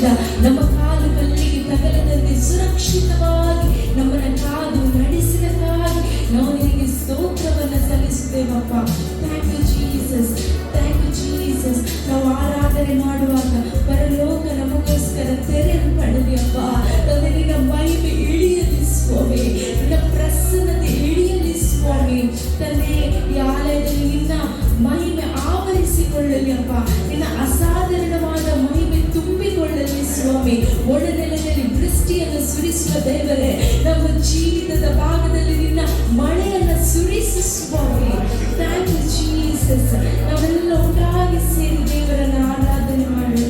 ರಕ್ತದಿಂದ ನಮ್ಮ ಕಾಲು ಕಲ್ಲಿಗೆ ತಗಲದಂತೆ ಸುರಕ್ಷಿತವಾಗಿ ನಮ್ಮನ್ನು ಕಾದು ನಡೆಸಿದಕ್ಕಾಗಿ ನಾವು ನಿನಗೆ ಸ್ತೋತ್ರವನ್ನು ಸಲ್ಲಿಸುತ್ತೇವಪ್ಪ. Thank you Jesus, thank you Jesus. ನಾವು ಆರಾಧನೆ ಮಾಡುವಾಗ ಪರಲೋಕ ನಮಗೋಸ್ಕರ ತೆರೆಯಲ್ಪಡಲಿಯಪ್ಪ. ನಿನ್ನ ಮಹಿಮೆ ಇಳಿಯಲಿ ಸ್ವಾಮಿ, ನಿನ್ನ ಪ್ರಸನ್ನತೆ ಇಳಿಯಲಿ ಸ್ವಾಮಿ. ತಂದೆ, ಈ ಆಲಯದಲ್ಲಿ ನಿನ್ನ ಮಹಿಮೆ ಆವರಿಸಿಕೊಳ್ಳಲಿ ಅಪ್ಪ. ನಿನ್ನ ಅಸಾಧಾರಣವಾದ ಮಹಿಮೆ ತುಂಬಿಕೊಳ್ಳಲಿ ಸ್ವಾಮಿ. ಒಳನೆಲದಲ್ಲಿ ವೃಷ್ಟಿಯನ್ನು ಸುರಿಸುವ ದೇವರೇ, ನಮ್ಮ ಜೀವಿತದ ಭಾಗದಲ್ಲಿ ನಿನ್ನ ಮಳೆಯನ್ನು ಸುರಿಸು ಸ್ವಾಮಿ. Thank you Jesus. ನಾವೆಲ್ಲ ಒಟ್ಟಾಗಿ ಸೇರಿ ದೇವರನ್ನು ಆರಾಧನೆ ಮಾಡೋಣ.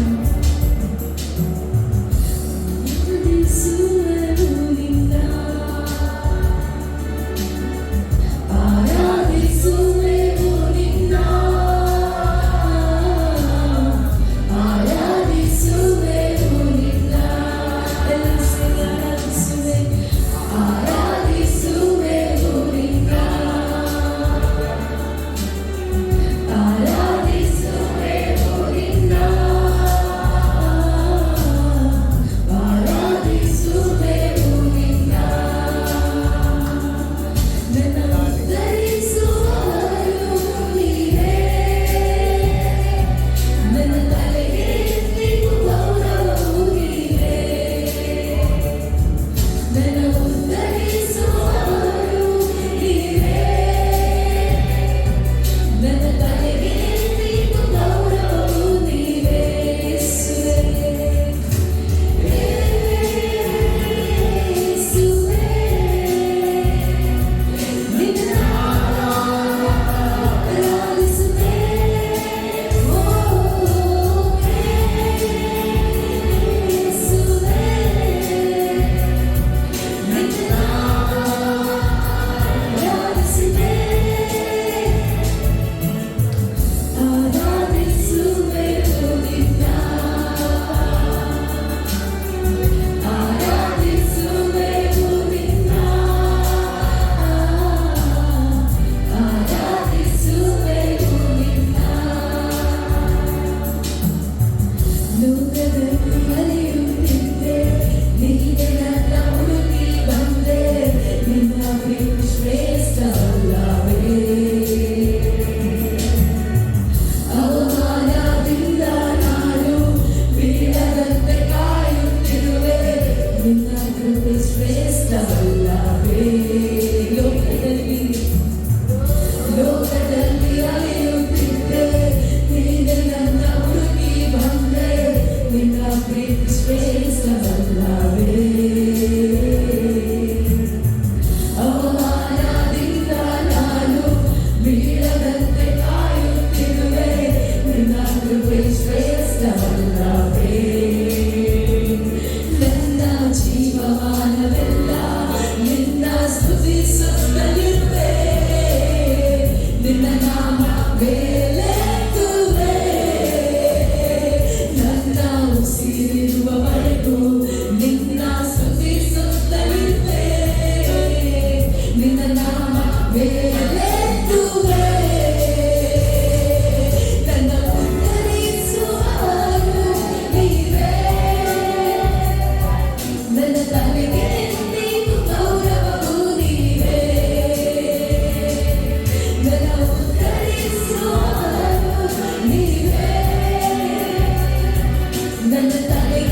ನನ್ನ ತಲೆಗೆ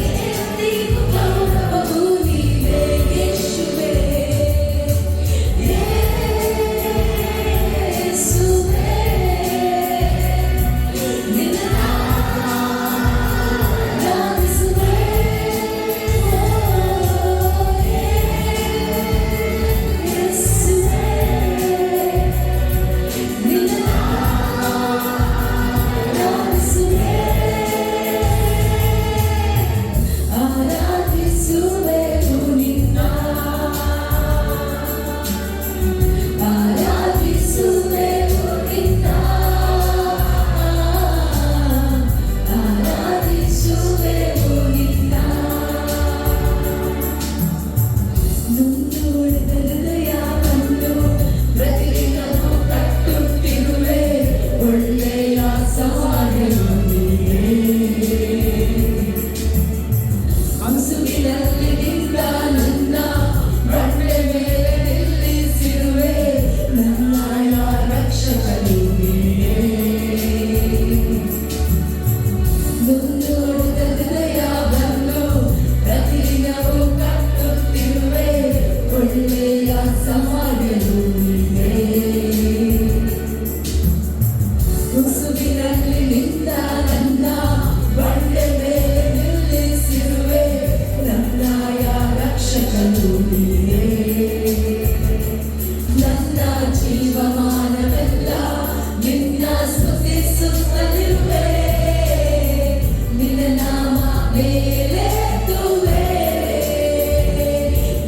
ಮೇಲೆತ್ತುವೆ.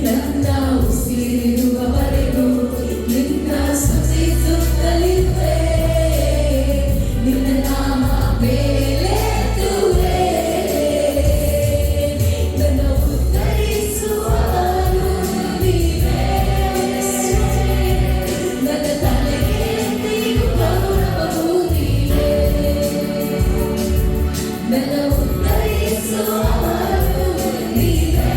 ನನ್ನ ಉಸಿರಿರುವವರೆಗೂ ನಿನ್ನ ಸ್ತುತಿಸುತ್ತಲಿರುವೆ. ನಿನ್ನ ನಾಮ ಮೇಲೆತ್ತುವೆ. ನನ್ನ ಉತ್ತರಿಸುವವನು ನೀನೇ. ನನ್ನ ತಲೆಗೆ ಎಂದಿಗೂ ಗೌರವವು ನೀನೇ. ನನ್ನ ಉತ್ತರಿಸುವವನು ನೀನೇ.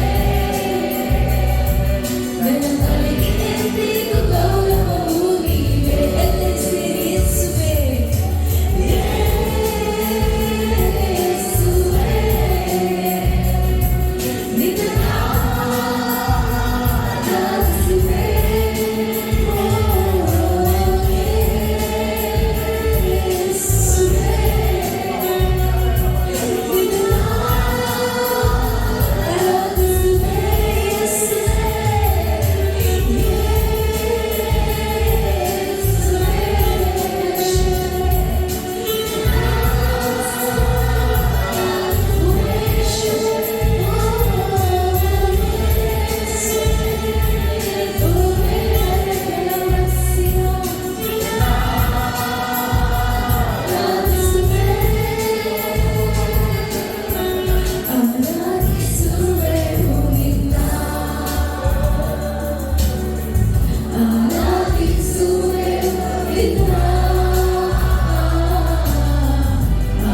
ನನ್ನ ತಲೆಗೆ ಎಂದಿಗೂ ಗೌರವವು ನೀನೇ. ಎಲ್ಲರೂ ಸೇರಿ ಯೇಸುವೇ, ಯೇಸುವೇ, ನಿನ್ನ ಆರಾಧಿಸುವೆ. ಯೇಸುವೇ, ನಿನ್ನ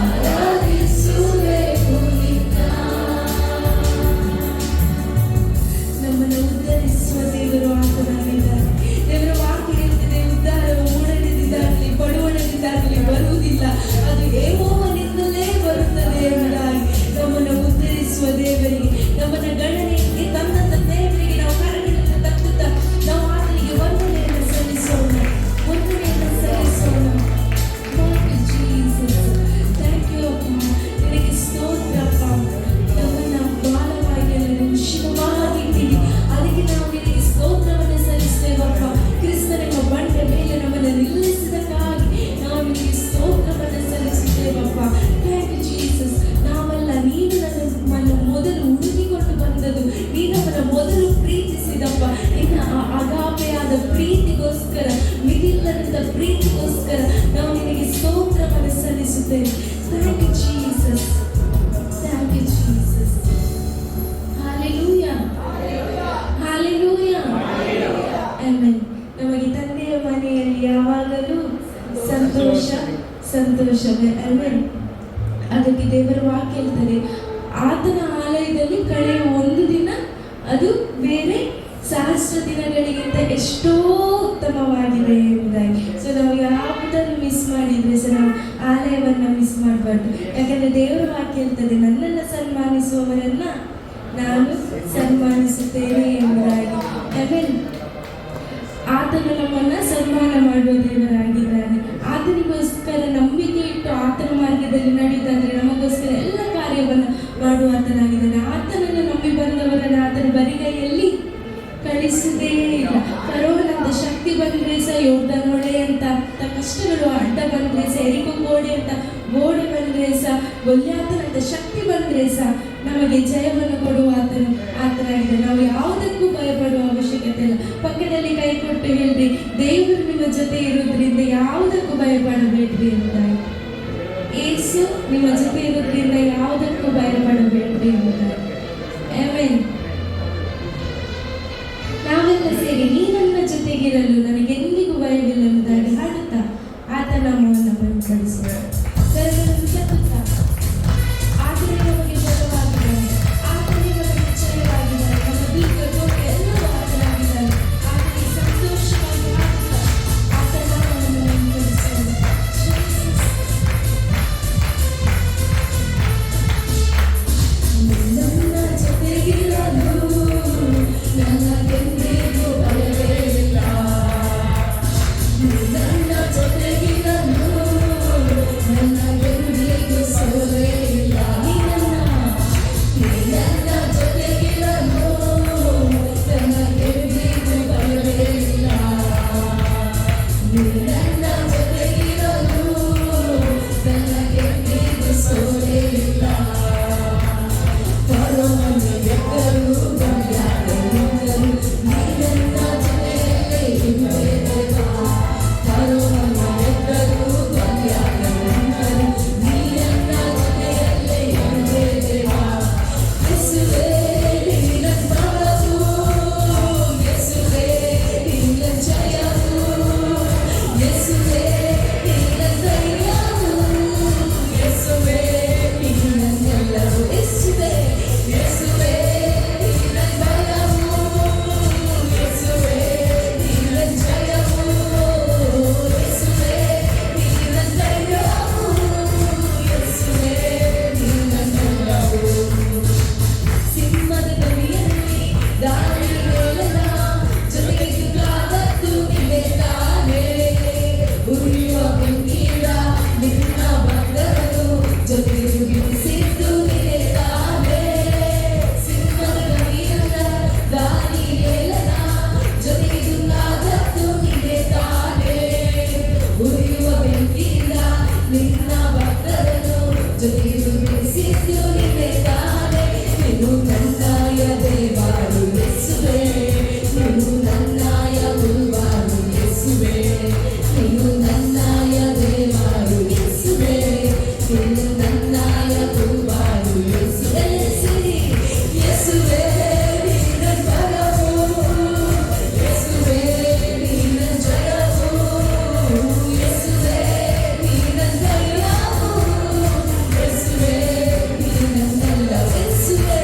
ಆರಾಧಿಸುವೆ. ನಮ್ಮನ್ನು ಉದ್ಧರಿಸುವ ದೇವರು ಆತನಾಗಿದ್ದಾರೆ. ದೇವರ ವಾಕ್ಯ ಹೇಳ್ತಿದೆ, ಉದ್ಧಾರವು ಮೂಢನಿಂದಾಗಲಿ ಬಡವನಿಂದಾಗಲಿ ಬರುವುದಿಲ್ಲ, ಅದು ಯೆಹೋವನಿಂದಲೇ ಬರುತ್ತದೆ ಎಂಬುದಾಗಿ. ನಮ್ಮನ್ನು ಉದ್ಧರಿಸುವ ದೇವರಿಗೆ, ನಮ್ಮನ್ನು ಗಣನೆಗೆ ತಂದಂತ ದೇವರಿಗೆ ನಾವು ಕರಗಳನ್ನು ತಟ್ಟುತ್ತಾ ನಾವು ಆತನಿಗೆ ವಂದನೆಯನ್ನು ಸಲ್ಲಿಸೋಣ, ವಂದನೆಯನ್ನು ಸಲ್ಲಿಸೋಣ. Thank you, Jesus. Thank you, ಅಪ್ಪ. ನಿನಗೆ ಸ್ತೋತ್ರ ಅಪ್ಪ. ನಮ್ಮನ್ನು ಬಾಲವಾಗಿ ನೀವು ಶಿವವಾಗಿದ್ದೀರಿ, ಅದಕ್ಕೆ ನಾವು ನಿನಗೆ ಸ್ತೋತ್ರವನ್ನು ಸಲ್ಲಿಸ್ತೇವಪ್ಪ. ಕ್ರಿಸ್ತನೆಂಬ ಬಂಡೆ ಮೇಲೆ ನಮ್ಮನ್ನು ನಿಲ್ಲಿಸಿದಕ್ಕಾಗಿ ನಾವು ನಿನಗೆ ಸ್ತೋತ್ರವನ್ನು ಸಲ್ಲಿಸುತ್ತೇವಪ್ಪ. Thank you Jesus. ನಾವಲ್ಲ, ನೀನು ನಮ್ಮನ್ನು ಮೊದಲು ಹುಡುಕಿಕೊಂಡು ಬಂದದ್ದು, ನೀನು ನಮ್ಮನ್ನು ಮೊದಲು ಪ್ರೀತಿಸಿದಪ್ಪ. ನಿನ್ನ ಅಗಾಪೆಯಾದ ಪ್ರೀತಿಗೋಸ್ಕರ, ಮಿಗಿಲ್ಲದಂತ ಪ್ರೀತಿಗೋಸ್ಕರ ನಾವು ನಿನಗೆ ಸ್ತೋತ್ರವನ್ನು ಸಲ್ಲಿಸುತ್ತೇವೆ. Thank you Jesus. Thank you Jesus. Hallelujah, hallelujah, amen. ನಮಗೆ ತಂದೆಯ ಮನೆಯಲ್ಲಿ ಯಾವಾಗಲೂ ಸಂತೋಷ ಸಂತೋಷವೇ, ಆಮೆನ್. ಅದಕ್ಕೆ ದೇವರ ವಾಕ್ಯ ಹೇಳ್ತಾರೆ, ಆತನ ಆಲಯದಲ್ಲಿ ಕಳೆಯುವ ಒಂದು ದಿನ ಅದು ಬೇರೆ ಸಹಸ್ರ ದಿನಗಳಿಗಿಂತ ಎಷ್ಟೋ ಉತ್ತಮವಾಗಿದೆ ಎಂಬುದಾಗಿ. ಸೊ ನಾವು ಯಾವುದನ್ನು ಮಿಸ್ ಮಾಡಿದ್ರೆ ಸಹ ನಾವು ಆಲಯವನ್ನು ಮಿಸ್ ಮಾಡಬಾರ್ದು. ಯಾಕಂದರೆ ದೇವರ ವಾಕ್ಯ ಹೇಳ್ತದೆ, ನನ್ನನ್ನು ಸನ್ಮಾನಿಸುವವರನ್ನ ನಾನು ಸನ್ಮಾನಿಸುತ್ತೇನೆ ಎಂಬುದಾಗಿ. ಆಮೇಲೆ ಆತನು ನಮ್ಮನ್ನು ಸನ್ಮಾನ ಮಾಡುವ ದೇವರಾಗಿದ್ದಾನೆ. ಆತನಿಗೋಸ್ಕರ ನಂಬಿಕೆ ಇಟ್ಟು ಆತನ ಮಾರ್ಗದಲ್ಲಿ ನಡೆಯುವುದಾದರೆ ನಮಗೋಸ್ಕರ ಎಲ್ಲ ಕಾರ್ಯವನ್ನು ಮಾಡುವ ಆತನಾಗಿದ್ದಾನೆ. ಆತನನ್ನು ನಂಬಿ ಬಂದವರನ್ನು ಆತನ ಬರಿಗೈಯಲ್ಲಿ ಕಳಿಸುವುದೇ ಇಲ್ಲ. ಫರೋಹನಂತ ಶಕ್ತಿ ಬಂದರೆ ಸಹ, ಯೋರ್ದನ್ ಹೊಳೆ ಅಂತ ಕಷ್ಟಗಳು ಅಡ್ಡ ಬಂದರೆ ಸಹ, ಎರಿಕೋ ಗೋಡೆ ಅಂತ ಗೋಡೆ ಬಂದರೆ ಸಹ, ಗೊಲ್ಯಾತನಂತ ಶಕ್ತಿ ಬಂದರೆ ಸಹ ನಮಗೆ ಜಯವನ್ನು ಕೊಡುವ ಆತನಾಗಿದೆ. ನಾವು ಯಾವುದಕ್ಕೂ ಭಯಪಡುವ ಅವಶ್ಯಕತೆ ಇಲ್ಲ. ಪಕ್ಕದಲ್ಲಿ ಕೈ ಕೊಟ್ಟು ಹೇಳಿರಿ, ದೇವರು ನಿಮ್ಮ ಜೊತೆ ಇರೋದ್ರಿಂದ ಯಾವುದಕ್ಕೂ ಭಯಪಡಬೇಡ್ರಿ ಎಂಬುದಾಗಿ. ಯೇಸು ನಿಮ್ಮ ಜೊತೆ ಇರೋದ್ರಿಂದ ಯಾವುದಕ್ಕೂ ಭಯಪಡಬೇಡ್ರಿ ಎಂಬುದಾಗಿ. ಆಮೆನ್. ನಾವೆಲ್ಲ ಸೇರಿ ನೀ ನನ್ನ ಜೊತೆಗಿರಲು ನನಗೆಂದಿಗೂ ಭಯವಿಲ್ಲ ಎಂಬುದಾಗಿ ಹಾಡುತ್ತಾ ಆತನ ನಾಮವನ್ನು ಬಲಪಡಿಸುವ. ಕರಗಳನ್ನು ತಟ್ಟುತ್ತಾ ಆತನೇ ನಮಗೆ ಬಲವಾಗಿದ್ದಾನೆ, ಆತನೇ ನಮಗೆ ಜಯವಾಗಿದ್ದಾನೆ, ನಮ್ಮ ದುರ್ಗ ಕೋಟೆ ಎಲ್ಲವೂ ಆತನಾಗಿದ್ದಾನೆ. ಆತನಿಗೆ ಸಂತೋಷವಾಗಿ ಹಾಡುತ್ತಾ ಆತನ ನಾಮವನ್ನು ಬಲಪಡಿಸುವ. ನೀನು ನನ್ನಾಯ ದೇವರು ಯೇಸುವೆ, ನೀನು ನನ್ನಾಯ ಗುರುವಾರು ಯೇಸುವೆ, ನೀನು ನನ್ನಾಯ ದೇವರು ಯೇಸುವೆ, ನೀನು ನನ್ನಾಯ ಗುರುವಾರು ಯೇಸುವೆ. ಯೇಸುವೆ ನಿನ್ನ ಬಲವು, ಯೇಸುವೆ ನಿನ್ನ ಜಯವು, ಯೇಸುವೆ ನಿನ್ನ ಧೈರ್ಯವು, ಯೇಸುವೆ ನಿನ್ನನ್ನೆಲ್ಲ ಯೇಸುವೆ,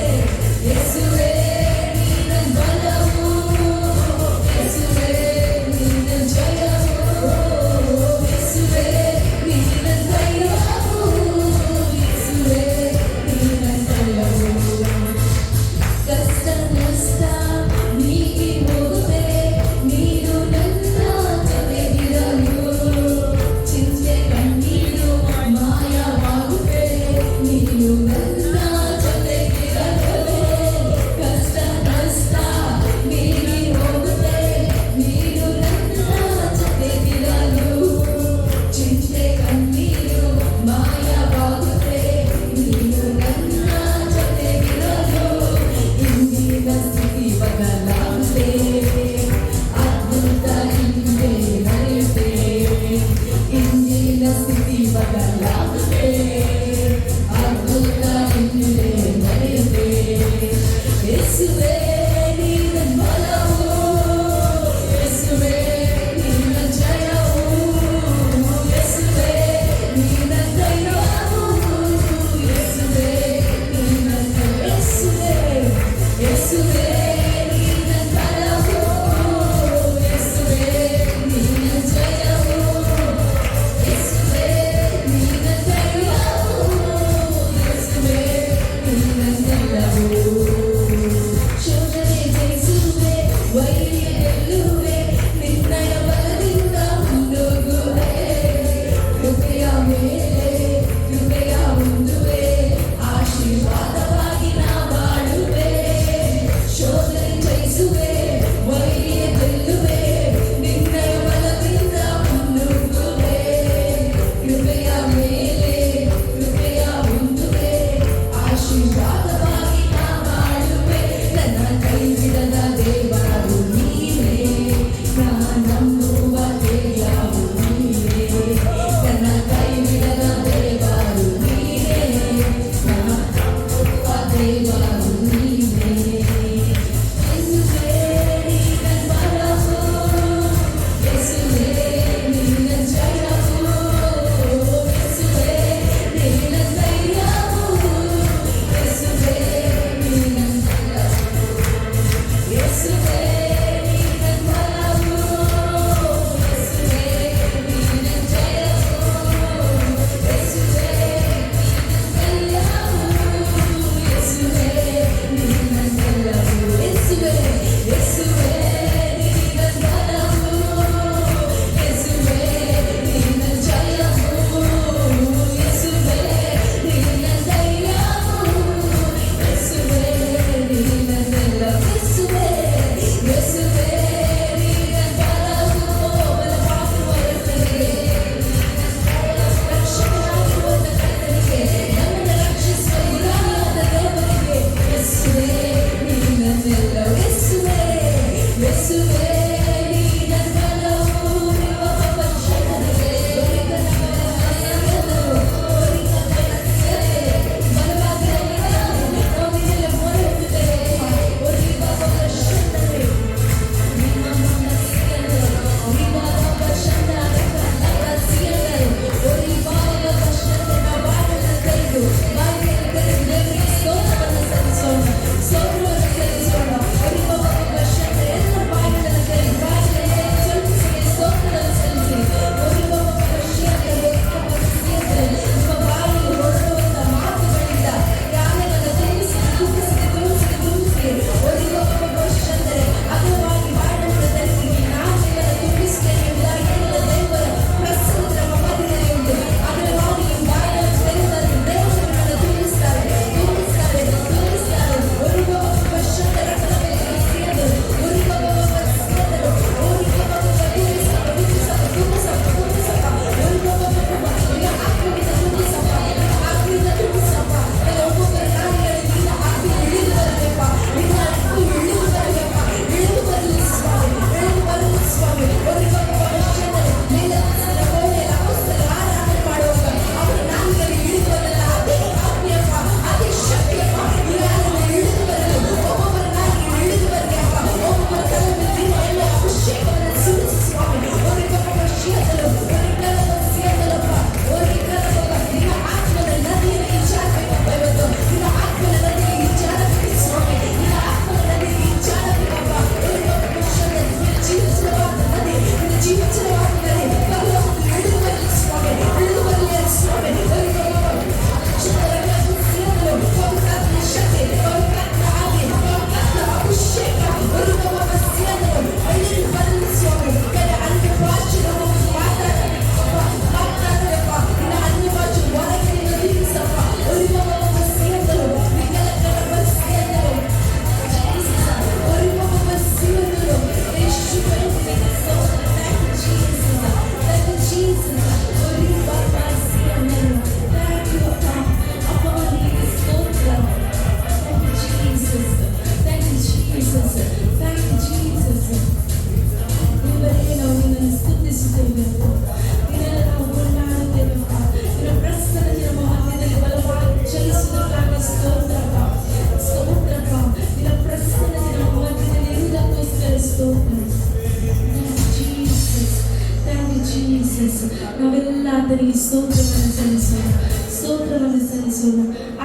ಸ್ತೋತ್ರವನ್ನು ಸಲ್ಲಿಸೋಣ, ಸ್ತೋತ್ರವನ್ನು ಸಲ್ಲಿಸೋಣ.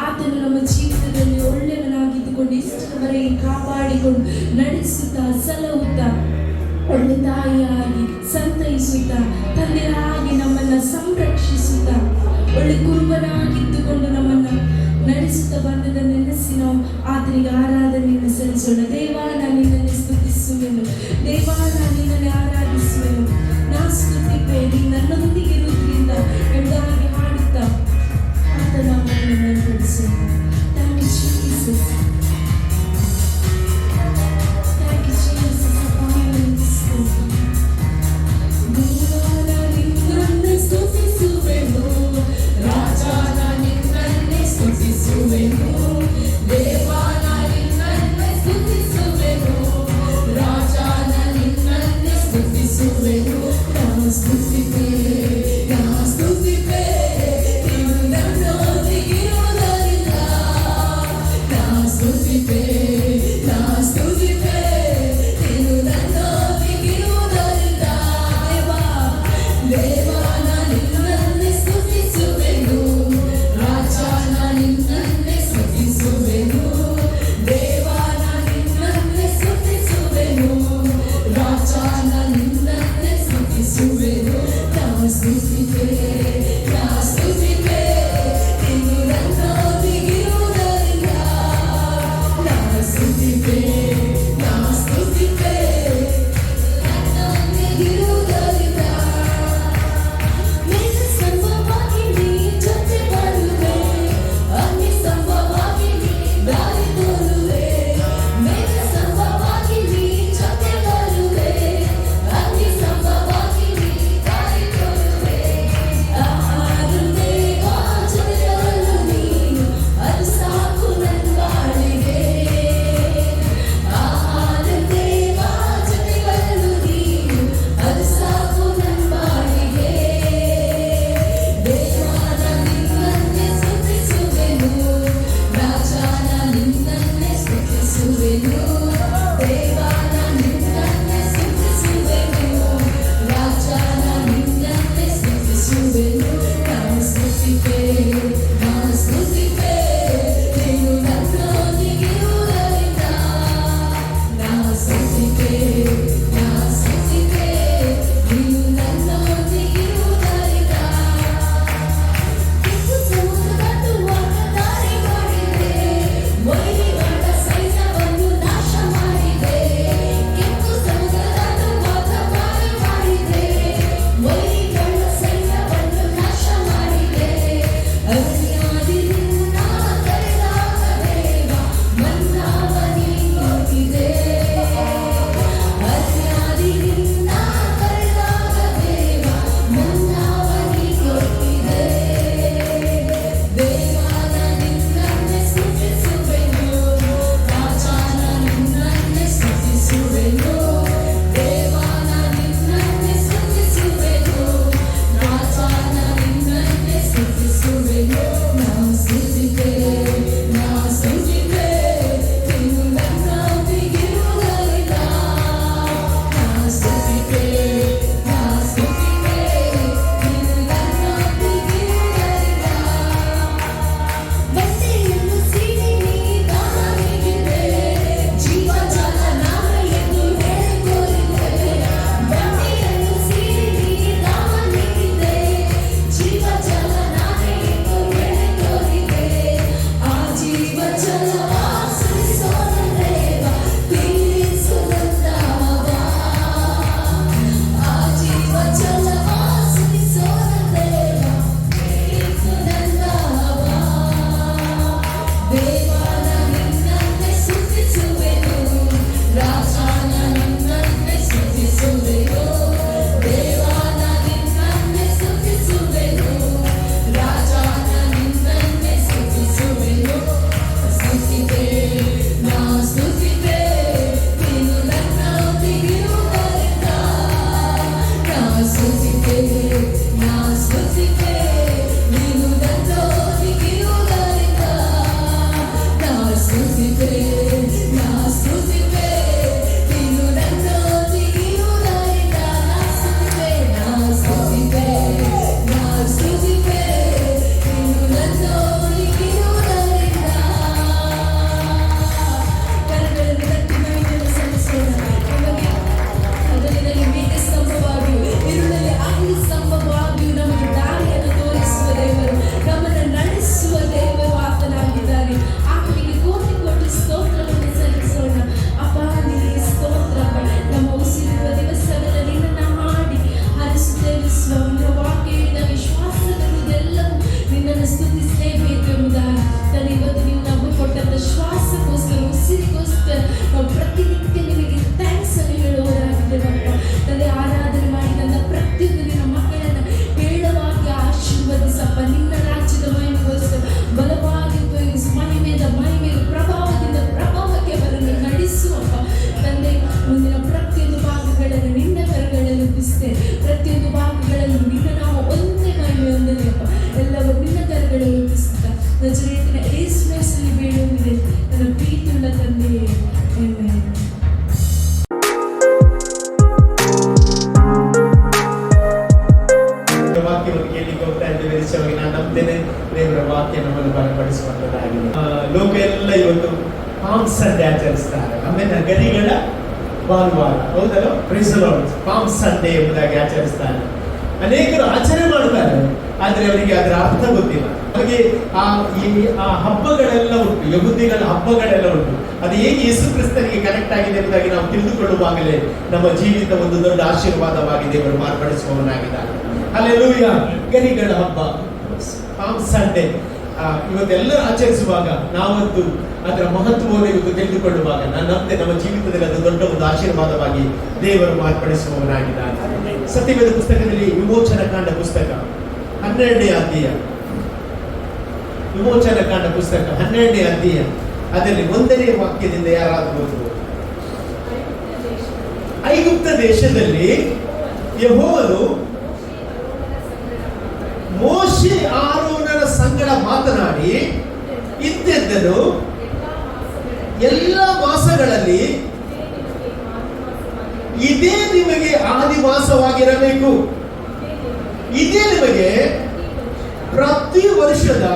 ಆತನು ನಮ್ಮ ಜೀವಿತದಲ್ಲಿ ಒಳ್ಳೆಯವನಾಗಿದ್ದುಕೊಂಡು ಇಷ್ಟರವರೆಗೆ ಕಾಪಾಡಿಕೊಂಡು ನಡೆಸುತ್ತಾ ಸಲಹುತ್ತಾ ಒಳ್ಳೆ ತಾಯಿಯಾಗಿ ಸಂತೈಸುತ್ತಾ ತಂದೆಯಾಗಿ ನಮ್ಮನ್ನು ಸಂರಕ್ಷಿಸುತ್ತಾ ಒಳ್ಳೆ ಕುರುಬನಾಗಿದ್ದುಕೊಂಡು ನಮ್ಮನ್ನು ನಡೆಸುತ್ತಾ ಬಂದದ ನೆನೆಸಿ ನಾವು ಆತನಿಗೆ ಆರಾಧನೆಯನ್ನು ಸಲ್ಲಿಸೋಣ. ದೇವಾ, ನಾನು ನಿನ್ನನ್ನು ಸ್ತುತಿಸುವೆನು, ದೇವಾ, ನಾನು ನಿನ್ನನ್ನು ಆರಾಧಿಸುವೆನು, ನಾ ಸ್ತುತಿಪೆ ನೀನು ನನ್ನೊಂದಿಗೆ ಇರುವುದರಿಂದ ಎಂಬುದಾಗಿ ಹಾಡುತ್ತಾ ಆತ ನಮ್ಮನ್ನು ಮೇಲ್ಪಡಿಸೋಣ. Thank you, Jesus. Thank you, Jesus. ಅಪ್ಪ, ನಿನಗೆ ಸ್ತೋತ್ರ. ದೇವಾ, ನಾನು ನಿನ್ನನ್ನು ಸ್ತುತಿಸುವೆನು, ರಾಜಾ, ನಾನು ನಿನ್ನನ್ನೇ ಸ್ತುತಿಸುವೆನು. ದೇವಾ, ನಾನು ನಿನ್ನನ್ನೇ ಸ್ತುತಿಸುವೆನು, ರಾಜಾ, ನಾನು ನಿನ್ನನ್ನೇ ಸ್ತುತಿಸುವೆನು. ನಾ ಸ್ತುತಿಪೆ, ನಾ ಸ್ತುತಿಪೆ, ನೀನು ನನ್ನೊಂದಿಗಿರುವುದರಿಂದ. ನಾ ಸ್ತುತಿಪೆ, ನಾ ಸ್ತುತಿಪೆ, ನೀನು ನನ್ನೊಂದಿಗಿರುವುದರಿಂದ. ದೇವಾ, ದೇವಾ, ನಾನು ನಿನ್ನನ್ನೇ ಸ್ತುತಿಸುವೆನು, ರಾಜಾ, ನಾನು ನಿನ್ನನ್ನೇ ಸ್ತುತಿಸುವೆನು. ದೇವಾ, ನಾನು ನಿನ್ನನ್ನೇ ಸ್ತುತಿಸುವೆನು, ರಾಜಾ, ನಾನು ನಿನ್ನನ್ನೇ ಸ್ತುತಿಸುವೆನು. ನಾ ಸ್ತುತಿಪೆ, ನಾ ಸ್ತುತಿಪೆ, ನೀನು ನನ್ನೊಂದಿಗಿರುವುದರಿಂದ. ನಾ ಸಂಡೇ ಆಚರಿಸ್ತಾರೆ. ಆಮೇಲೆ ಗರಿಗಳ ಭಾನುವಾರ, ಹೌದಲ್ಲ, praise the Lord, palm Sunday ಎಂಬುದಾಗಿ ಆಚರಿಸ್ತಾರೆ. ಅನೇಕರು ಆಚರಣೆ ಮಾಡ್ತಾರೆ, ಆದ್ರೆ ಅವರಿಗೆ ಅದರ ಅರ್ಥ ಗೊತ್ತಿಲ್ಲ. ಹಾಗೆ ಆ ಹಬ್ಬಗಳೆಲ್ಲ ಉಂಟು, ಯಹೂದಿಗಳ ಹಬ್ಬಗಳೆಲ್ಲ ಉಂಟು. ಅದು ಹೇಗೆ ಯೇಸು ಕ್ರಿಸ್ತನಿಗೆ ಕನೆಕ್ಟ್ ಆಗಿದೆ ಎಂಬುದಾಗಿ ನಾವು ತಿಳಿದುಕೊಳ್ಳುವಾಗಲೇ ನಮ್ಮ ಜೀವಿತ ಒಂದು ದೊಡ್ಡ ಆಶೀರ್ವಾದವಾಗಿ ದೇವರು ಮಾರ್ಪಡಿಸುವವನಾಗಿದ್ದಾನೆ. ಹಲ್ಲೆಲೂಯ. ಗರಿಗಳ ಹಬ್ಬ, ಪಾಮ್ ಸಂಡೇ ಇವತ್ತೆಲ್ಲ ಆಚರಿಸುವಾಗ ನಾವಂತೂ ಅದರ ಮಹತ್ವವನ್ನು ಇವತ್ತು ತಿಳಿದುಕೊಳ್ಳುವಾಗ ನಮ್ಮದೇ ನಮ್ಮ ಜೀವಿತದಲ್ಲಿ ಅದು ದೊಡ್ಡ ಒಂದು ಆಶೀರ್ವಾದವಾಗಿ ದೇವರು ಮಾರ್ಪಡಿಸುವವನಾಗಿದ್ದಾನೆ. ಸತ್ಯವೇದ ಪುಸ್ತಕದಲ್ಲಿ ವಿಮೋಚನ ಕಾಂಡ ಪುಸ್ತಕ 12ನೇ ಅಧ್ಯಾಯ, ವಿಮೋಚನ ಕಾಂಡ ಪುಸ್ತಕ 12ನೇ ಅಧ್ಯಾಯ, ಅದರಲ್ಲಿ 1ನೇ ವಾಕ್ಯದಿಂದ ಯಾರಾದರೂ ಓದಬಹುದು. ಐಗುಪ್ತ ದೇಶದಲ್ಲಿ ಯೆಹೋವನು ಮೋಶೆ ಆರೋನರ ಸಂಗಡ ಮಾತನಾಡಿ ಇಂತೆಂದನು, ಎಲ್ಲ ಮಾಸಗಳಲ್ಲಿ ಇದೇ ನಿಮಗೆ ಆದಿಮಾಸವಾಗಿರಬೇಕು, ಇದೇ ನಿಮಗೆ ಪ್ರತಿ ವರ್ಷದ